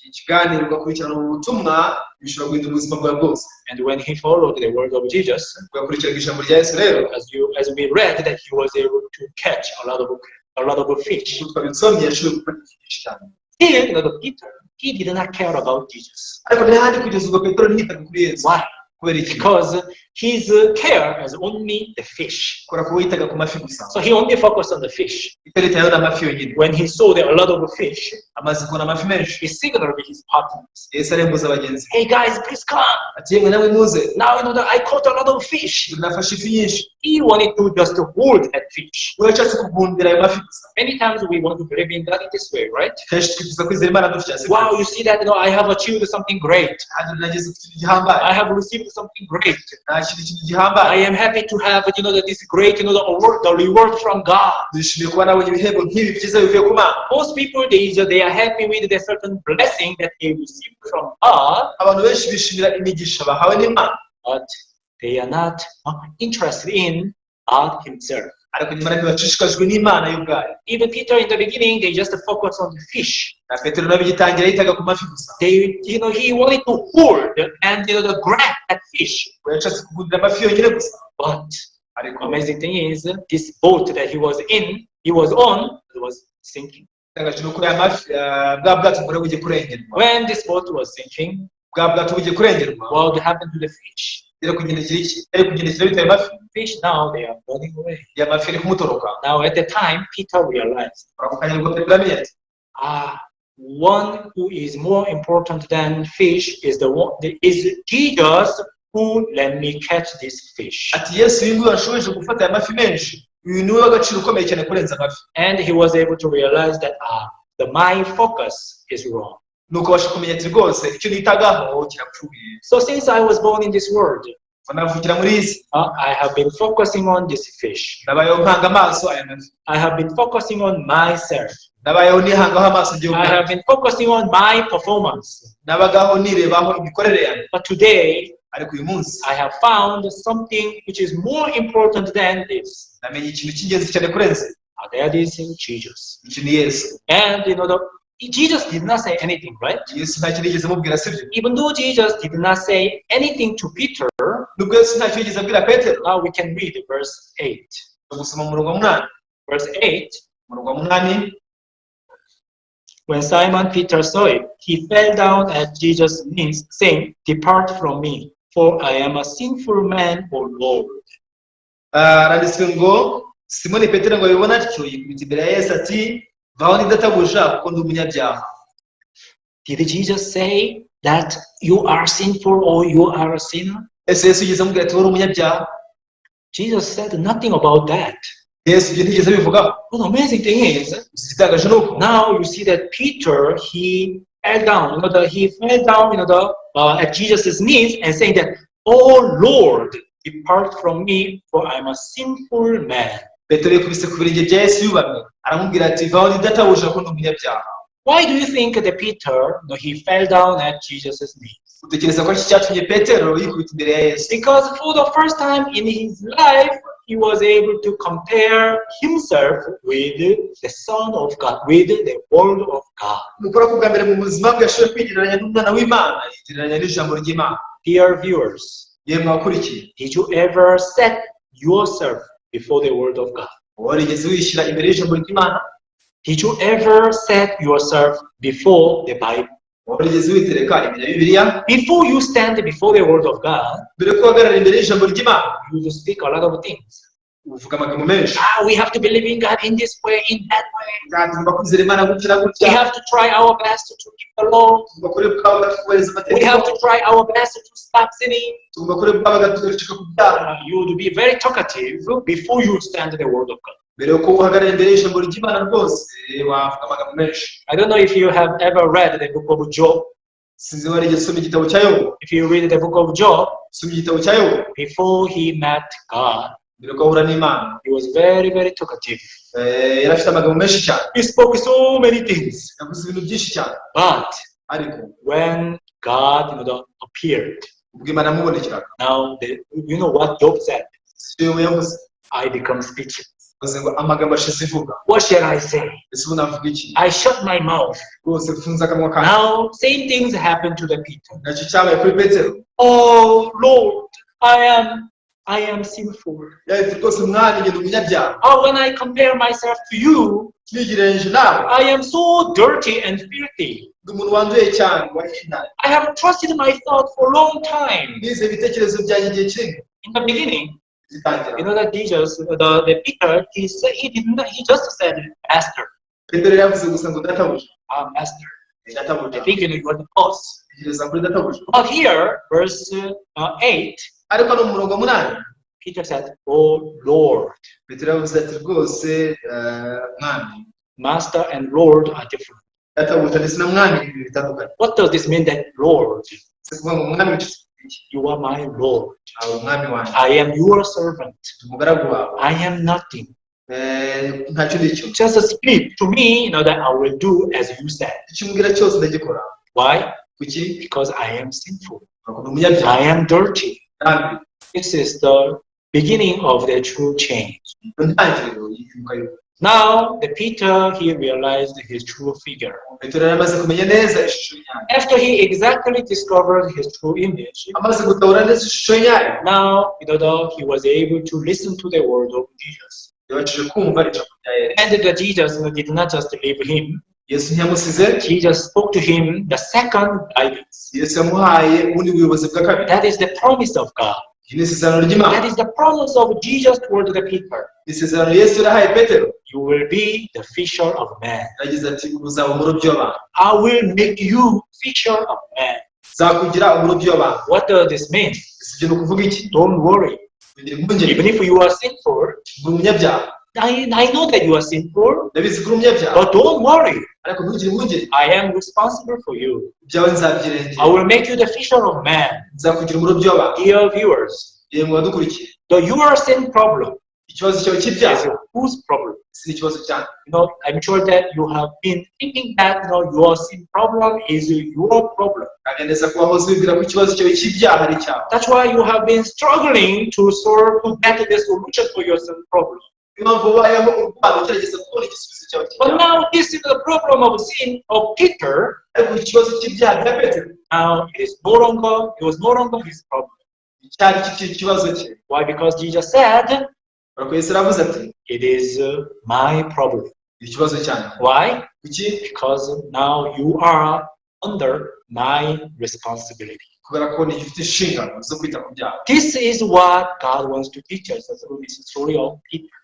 S2: ikiganiro ugakurikirana ubutumwa bishobora guhindura ubuzima bwawe bwose.
S1: And when he followed the word of Jesus,
S2: ugakurikirana ijambo rya Yesu rero,
S1: as we read, that he was able to catch a lot of fish.
S2: twabisomye yashoboye gufata byinshi cyane.
S1: Still, Peter, he did not care about Jesus.
S2: ariko ntihandi kugeza ubwo Petero ntiyitaga kuri Yesu.
S1: Why?
S2: kubera iki?
S1: Because his care is only the fish.
S2: kubera ko yitaga ku mafi gusa.
S1: So he only focused on the fish.
S2: Petero yitayeho n'amafi yonyine.
S1: When he saw a lot of fish,
S2: amaze kubona amafi menshi,
S1: he signaled his partners.
S2: Yesu arembuza abagenzi be.
S1: Hey guys, please come.
S2: ati yemwe nawe muze,
S1: Now that I caught a lot of fish.
S2: nafashe ifi nyinshi.
S1: He wanted to just hold that fish.
S2: we yashatse kugundira ayo mafi gusa.
S1: Many times we want to believe in God in this way, right?
S2: kenshi twifuza kwizera Imana dutya.
S1: Wow, you see that I have achieved something great.
S2: kandi nageze ku kintu gihambaye.
S1: I have received something great.
S2: nakira ikintu gihambaye.
S1: I am happy to have this great the award, the reward from God.
S2: Nishimiye kuba nabonye ibihembo nk'ibi byiza bivuye ku Mana.
S1: Most people they are happy with the certain blessing that they receive from God,
S2: abantu benshi bishimira imigisha bahawe n'Imana,
S1: but they are not interested in God Himself.
S2: ariko nyuma ntibashishikajwe n'Imana yo ubwayo.
S1: Even Peter in the beginning, they just focused on the fish.
S2: na Petero nabigitangira yitaga ku mafi gusa.
S1: He wanted to hold and grab that fish.
S2: we yashatse kugundira amafi yonyine gusa.
S1: But
S2: ariko
S1: amazing thing is, this boat that he was on, was sinking.
S2: itangaje nuko ya mafi bwa bwato bwari bugiye kurengerwa.
S1: When this boat was sinking,
S2: bwa bwato bugiye kurengerwa,
S1: what happened to the fish?
S2: rero kugendekera iki? ari kugendekera bitewe mafi.
S1: Fish now they are running away.
S2: ya mafi ari kumutoroka.
S1: Now at the time, Peter realized,
S2: urakukanya ngo Petero amenye ati
S1: one who is more important than fish is Jesus who let me catch this fish.
S2: ati Yesu uyu nguyu washoboje gufata aya mafi menshi, uyu niwe w'agaciro ukomeye cyane kurenza amafi.
S1: And he was able to realize that my focus is wrong.
S2: nuko abasha kumenya ati rwose icyo nitagaho kirapfuye.
S1: So since I was born in this world,
S2: navugira muri isi,
S1: I have been focusing on this fish.
S2: nabayeho mpanga amaso aya mafi.
S1: I have been focusing on myself.
S2: nabayeho nihangaho amaso njyewe
S1: I
S2: ubwanjye.
S1: have been focusing on my performance.
S2: nabagaho nirebaho imikorere yanjye.
S1: But today,
S2: ariko uyu munsi
S1: I have found something which is more important than this.
S2: namenye ikintu cy'ingenzi cyane kurenza.
S1: That is in Jesus.
S2: icyo ni Yesu.
S1: And Jesus did not say anything, right?
S2: Yesu nta kintu yigeze amubwira, sibyo?
S1: Even though Jesus did not say anything to Peter,
S2: nubwo Yesu nta kintu yigeze abwira Petero.
S1: now we can read verse 8.
S2: gusoma umurongo wa 8.
S1: Verse 8.
S2: umurongo wa 8.
S1: When Simon Peter saw it, he fell down at Jesus' knees, saying, "Depart from me, for I am a sinful man, O Lord."
S2: Aranditswe ngo Simoni Petero ngo abibona atyo yikubita imbere ya Yesu ati, "Vaho ni databuja kuko ndi umunyabyaha."
S1: Did Jesus say that you are sinful or you are a sinner?
S2: Ese Yesu yigeze amubwira ati uri umunyabyaha?
S1: Jesus said nothing about that.
S2: Yesu ibyo ntigeze abivugaho.
S1: But the amazing thing is,
S2: igitangaje ni uko
S1: now you see that Peter, he fell down, he fell down, at Jesus' knees and saying that, "Oh Lord, depart from me, for I am a sinful man."
S2: Petero yikubise ku birenge bya Yesu yubamye, aramubwira ati, "Vaho ni databuja kuko ndi umunyabyaha."
S1: Why do you think that Peter, he fell down at Jesus' knees?
S2: utekereza ko iki cyatumye Petero yikubita imbere ya Yesu?
S1: Because for the first time in his life, he was able to compare himself with the Son of God, with the Word of God.
S2: Mukora ku bwa mbere mu buzima bwe yashoboye kwigereranya n'umwana w'Imana, yigereranya n'ijambo ry'Imana.
S1: Dear viewers,
S2: Yemwe abakurikiye,
S1: did you ever set yourself before the Word of God?
S2: warigeze wishyira imbere y'ijambo ry'Imana?
S1: Did you ever set yourself before the Bible?
S2: Warigeze witereka imbere ya Bibiliya?
S1: Before you stand before the Word of God,
S2: Mbere ko uhagarara imbere y'ijambo ry'Imana,
S1: you speak a lot of things.
S2: uvuga amagambo menshi.
S1: We have to believe in God in this way, in that way.
S2: Tugomba kwizera Imana gutya na
S1: We
S2: gutya.
S1: have to try our best to keep the law.
S2: Tugomba kureba ubwabo gatubahiriza
S1: We have to
S2: amategeko.
S1: try our best to stop sinning.
S2: Tugomba kureba ubwabo gatugacika ku byaha.
S1: You would be very talkative before you stand the Word of God.
S2: Mbere yuko uhagarara imbere y'ijambo ry'Imana rwose, wavuga amagambo menshi.
S1: I don't know if you have ever read the book of Job.
S2: Sinzi warigeze usoma igitabo cya Yobu.
S1: If you read the book of Job,
S2: Usoma igitabo cya Yobu.
S1: before he met God,
S2: Mbere ko ahura n'Imana,
S1: he was very, very talkative.
S2: yari afite amagambo menshi cyane.
S1: He spoke so many things.
S2: Yavuze ibintu byinshi cyane.
S1: But
S2: Ariko
S1: when God appeared,
S2: ubwo Imana yamubonekeraga,
S1: now you know what Job said?
S2: si Yobu yavuze.
S1: I become speechless.
S2: Yavuze ngo amagambo ashize ivuga.
S1: What shall I say?
S2: Ese ubu navuga iki?
S1: I shut my mouth.
S2: Rwose mfunze akanwa kanjye.
S1: Now, same things happen to the Peter.
S2: Nacyo cyabaye kuri Petero.
S1: Oh Lord, I am sinful.
S2: Yahise rwose mwanya ngenda umunyabyaha.
S1: Oh, when I compare myself to you,
S2: Nigereranyije nawe,
S1: I am so dirty and filthy.
S2: ndi umuntu wanduye cyane, wahindanye.
S1: I have trusted my thoughts for a long time.
S2: Nize ibitekerezo byanjye igihe kinini.
S1: In the beginning,
S2: Zitangira.
S1: you know that Jesus, the Peter, he just said, Master,
S2: Petero yavuze gusa ngo databuja.
S1: Master.
S2: Databuja.
S1: I think you are the boss.
S2: Tegereza kuri databuja.
S1: But here, verse 8,
S2: Ariko no mu murongo munani,
S1: Peter said, Oh Lord.
S2: Petero yavuze ati rwose mwami.
S1: Master and Lord are different.
S2: Databuja ndetse na mwami ni ibintu bitandukanye.
S1: What does this mean that Lord?
S2: Si kuvuga ngo mwami w'iki?
S1: You are my Lord.
S2: Aho umwami wanjye.
S1: I am your servant.
S2: Umugaragu wawe.
S1: I am nothing.
S2: Ntacyo ndi cyo.
S1: Just speak to me, that I will do as you said.
S2: Icyo umbwira cyose ndagikora.
S1: Why?
S2: Kuki?
S1: Because I am sinful.
S2: Akunda umunyabyaha.
S1: I am dirty.
S2: Kandi
S1: This is the beginning of the true change.
S2: intangiriro y'ihinduka y'ubu.
S1: Now, the Peter, he realized his true figure.
S2: Petero yari amaze kumenya neza ishusho nyayo.
S1: After he exactly discovered his true image,
S2: Amaze gutahura neza ishusho nyayo.
S1: now, he was able to listen to the word of Jesus.
S2: Yabashije kumva ijambo rya Yesu.
S1: And that Jesus did not just leave him,
S2: Yesu ntiyamusize.
S1: he just spoke to him the second guidance.
S2: Yesu yamuhaye ubundi buyobozi bwa kabiri.
S1: That is the promise of God.
S2: Iyi ni isezerano
S1: That
S2: ry'Imana.
S1: is the promise of Jesus toward the Peter.
S2: Isezerano Yesu yarahaye Petero.
S1: You will be the fisher of men.
S2: Yagize ati uzaba umurobyi w'abantu.
S1: I will make you fisher of men.
S2: Nzakugira umurobyi w'abantu.
S1: What does this mean?
S2: Ese ibyo ni ukuvuga iki?
S1: Don't worry.
S2: Kugira impungenge.
S1: Even if you are sinful,
S2: Uri umunyabyaha.
S1: I know that you are sinful,
S2: Ndabizi ko uri umunyabyaha.
S1: but don't worry.
S2: Ariko ntugire impungenge.
S1: I am responsible for you.
S2: Ibyawe nzabyirengera.
S1: I will make you the fisher of men.
S2: Nzakugira umurobyi w'abantu.
S1: Dear viewers,
S2: Yemwe wadukurikiye.
S1: your sin problem
S2: Ikibazo cyawe
S1: is
S2: cy'ibyaha
S1: whose problem?
S2: si ikibazo cyanjye.
S1: I'm sure that you have been thinking that your sin problem is your problem.
S2: Agendeza ko wahoze wibwira ko ikibazo cyawe cy'ibyaha ari cyawe.
S1: That's why you have been struggling to get the solution for your sin problem.
S2: Impamvu ubayeho urwana ugerageza kubona igisubizo cyawe
S1: But
S2: cy'ibyaha.
S1: now this is the problem of sin of Peter.
S2: Ariko ikibazo cy'ibyaha bya Petero
S1: Now it was no longer his problem.
S2: cyari kikiri ikibazo cye.
S1: Why? Because Jesus said,
S2: Ariko Yesu aravuze ati
S1: it is my problem.
S2: ikibazo cyanjye.
S1: Why?
S2: Kuki?
S1: Because now you are under my responsibility.
S2: Kubera ko ntigifite inshingano zo kwita ku byaha.
S1: This is what God wants to teach us through this story of Peter.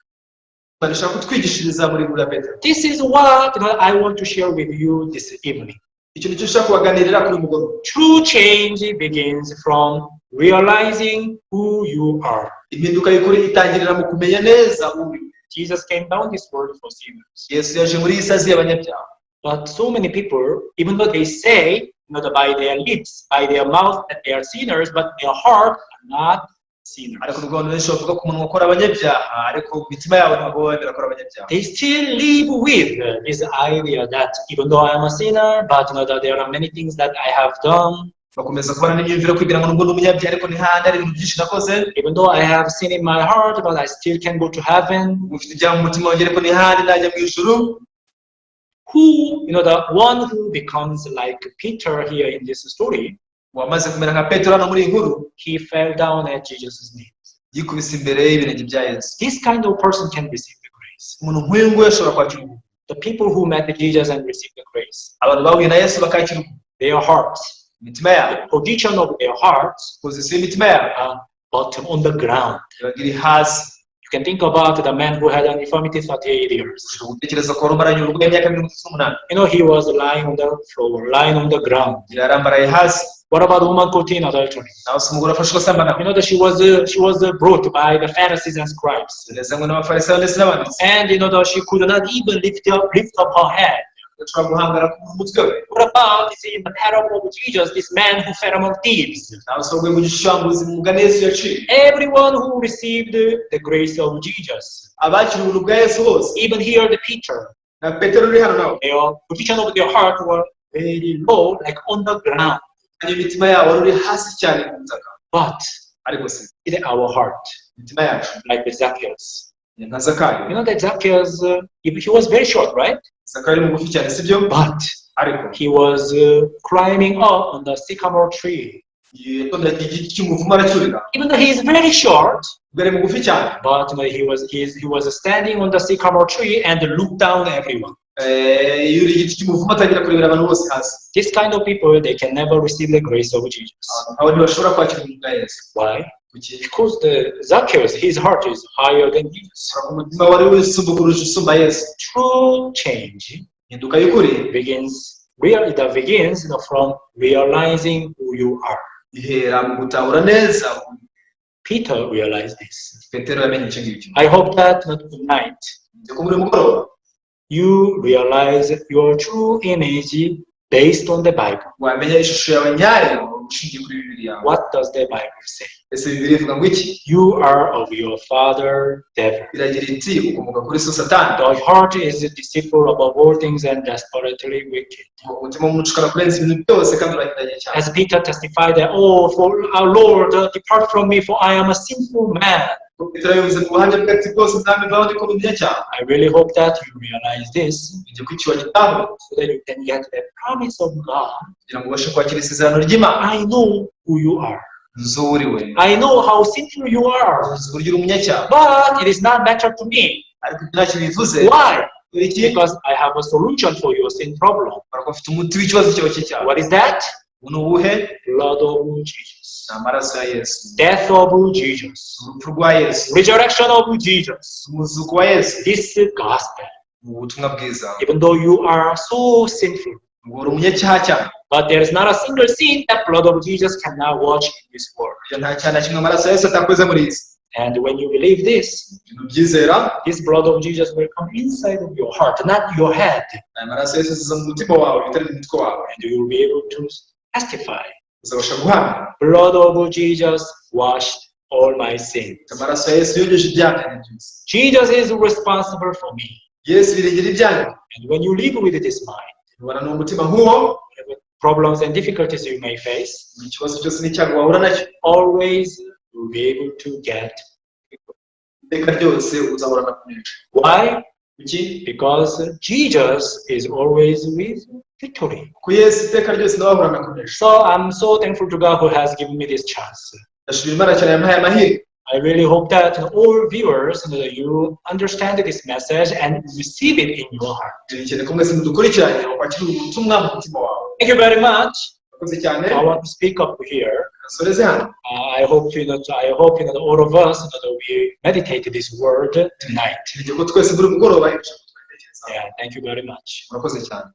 S2: Imana ishaka kutwigishiriza muri buriya Petero.
S1: This is what I want to share with you this evening.
S2: Icyo nicyo ushaka kubaganirira kuri mugoroba.
S1: True change begins from realizing who you are.
S2: Impinduka y'ukuri itangirira mu kumenya neza uri.
S1: Jesus came down this world for sinners.
S2: Yesu yaje muri iyi sazi y'abanyabyaha.
S1: But so many people, even though they say, by their lips, by their mouth that they are sinners, but their heart are not sinners.
S2: Ariko nubwo abantu benshi bavuga ku munwa ko ari abanyabyaha, ariko mu mitima yabo ntabwo bemera ko ari abanyabyaha.
S1: They still live with this idea that even though I am a sinner, but that there are many things that I have done.
S2: bakomeza kubana n'imyumvire kwibwira ngo nubwo n'umunyabyaha ariko ntihandi ari ibintu byinshi nakoze,
S1: even though I have sin in my heart, but I still can go to heaven.
S2: ufite ibyaha mu mutima wanjye ariko ntihandi najya mu ijuru.
S1: Who, the one who becomes like Peter here in this story,
S2: wamaze kumera nka Petero hano muri iyi nkuru,
S1: he fell down at Jesus' knees.
S2: yikubise imbere y'ibirenge bya Yesu.
S1: This kind of person can receive the grace.
S2: Umuntu nk'uyu nguyu ashobora kwakira ubuntu.
S1: The people who met Jesus and received the grace,
S2: abantu bahuye na Yesu bakakira ubuntu,
S1: their hearts,
S2: imitima yabo,
S1: the position of their hearts,
S2: pozisiyo y'imitima yabo
S1: bottom on the ground.
S2: ibaga iri hasi.
S1: You can think about the man who had an infirmity 38 years.
S2: ushobora gutekereza ko wari umaranye uburwayi imyaka 38.
S1: He was lying on the floor, lying on the ground.
S2: yarambaraye hasi.
S1: What about the woman caught in adultery?
S2: naho se umugore afashwe asambana.
S1: That she was brought by the Pharisees and scribes.
S2: yazanywe n'abafarisayo ndetse n'abanditsi.
S1: And that she could not even lift up her head.
S2: ashobora guhangara ku mutwe we.
S1: What about in the parable of Jesus, this man who fell among thieves?
S2: naho se ubwo mu gishambuzi mu mugani Yesu yaciye.
S1: Everyone who received the grace of Jesus,
S2: abakira ubuntu bwa Yesu bose,
S1: even here the Peter,
S2: na Petero uri hano nawe,
S1: their position of their heart were very low, like on the ground.
S2: imitima yabo wari uri hasi cyane ku butaka.
S1: But
S2: ariko se
S1: in our heart,
S2: imitima yacu
S1: like the Zacchaeus.
S2: nka Zakayo.
S1: That Zacchaeus, he was very short, right?
S2: Zakayo ari mugufi cyane sibyo?
S1: But
S2: ariko
S1: he was climbing up on the sycamore tree.
S2: yatonderaga igiti cy'umuvumu aracyurira.
S1: Even though he is very short,
S2: ubwo ari mugufi cyane,
S1: but he was standing on the sycamore tree and looked down at everyone.
S2: yuri igiti cy'umuvumu atangira kurebera abantu bose hasi.
S1: This kind of people, they can never receive the grace of Jesus.
S2: abo ntibashobora kwakira ubuntu bwa Yesu.
S1: Why? Because the Zacchaeus, his heart is higher than Jesus.
S2: umutima wari wisumba kurusha usumba Yesu.
S1: True change
S2: impinduka y'ukuri
S1: begins from realizing who you are.
S2: ihera mu gutahura neza.
S1: Peter realized this.
S2: Petero yamenye icyo ngicyo.
S1: I hope that tonight
S2: ko muri mugoroba
S1: you realize your true image based on the Bible.
S2: wamenya ishusho yawe nyayo ushingiye kuri Bibiliya.
S1: What does the Bible say?
S2: ese Bibiliya ivuga ngo iki?
S1: You are of your father devil.
S2: iragira iti ukomoka kuri so Satani.
S1: The heart is deceitful above all things and desperately wicked.
S2: umutima w'umucukara kurenza ibintu byose kandi urahindanye cyane.
S1: As Peter testified that, for our Lord, depart from me, for I am a sinful man.
S2: Petero yavuze mu buhamya bwe ati bwose nzambe mbaho ndi ko umunyacyaha.
S1: I really hope that you realize this,
S2: igihe kwiciwa gitabo
S1: so that you can get the promise of God.
S2: kugira ngo ubashe kwakira isezerano ry'Imana.
S1: I know who you are.
S2: nzi uwo uri we.
S1: I know how sinful you are.
S2: nzi uburyo uri umunyacyaha.
S1: But it is not better to me.
S2: ariko ntacyo bivuze.
S1: Why? Because I have a solution for your sin problem.
S2: ariko mfite umuti w'ikibazo cyawe cy'icyaha.
S1: What is that?
S2: ni uwuhe?
S1: Blood of Jesus.
S2: ni amaraso ya Yesu.
S1: Death of Jesus.
S2: urupfu rwa Yesu.
S1: Resurrection of Jesus.
S2: umuzuko wa Yesu.
S1: This gospel.
S2: ubutumwa bwiza.
S1: Even though you are so sinful,
S2: ngo uri umunyacyaha cyane,
S1: but there is not a single sin that blood of Jesus cannot wash in this world.
S2: nta cyaha na kimwe amaraso ya Yesu atakoze muri iyi si.
S1: And when you believe this,
S2: ubyizera,
S1: this blood of Jesus will come inside of your heart, not your head,
S2: aya maraso ya Yesu aza mu mutima wawe bitari mu mutwe wawe,
S1: and you will be able to testify.
S2: uzabasha guhamya.
S1: Blood of Jesus washed all my sins.
S2: amaraso ya Yesu yogeje ibyaha byose.
S1: Jesus is responsible for me.
S2: Yesu birengera ibyaha.
S1: And when you live with this mind,
S2: ubona n'umutima nk'uwo,
S1: whatever problems and difficulties you may face,
S2: ikibazo cyose n'icyago wahura nacyo,
S1: always you will be able to get.
S2: iteka ryose uzahorana kunesha.
S1: Why?
S2: Kuki?
S1: Because Jesus is always with victory.
S2: ku Yesu iteka ryose nawe ahorana kunesha.
S1: So I'm so thankful to God who has given me this chance.
S2: ndashimira Imana cyane yampaye amahirwe.
S1: I really hope that all viewers you understand this message and receive it in your heart.
S2: Nkeneye ko mwese mudukurikiranye kwakira ubutumwa mu mutima wawe.
S1: Thank you very much.
S2: Murakoze cyane.
S1: I want to speak up here.
S2: Soreze hano.
S1: I hope that all of us we meditate this word tonight.
S2: Ngiye ko twese buri mugoroba.
S1: Yeah, thank you very much.
S2: Murakoze cyane.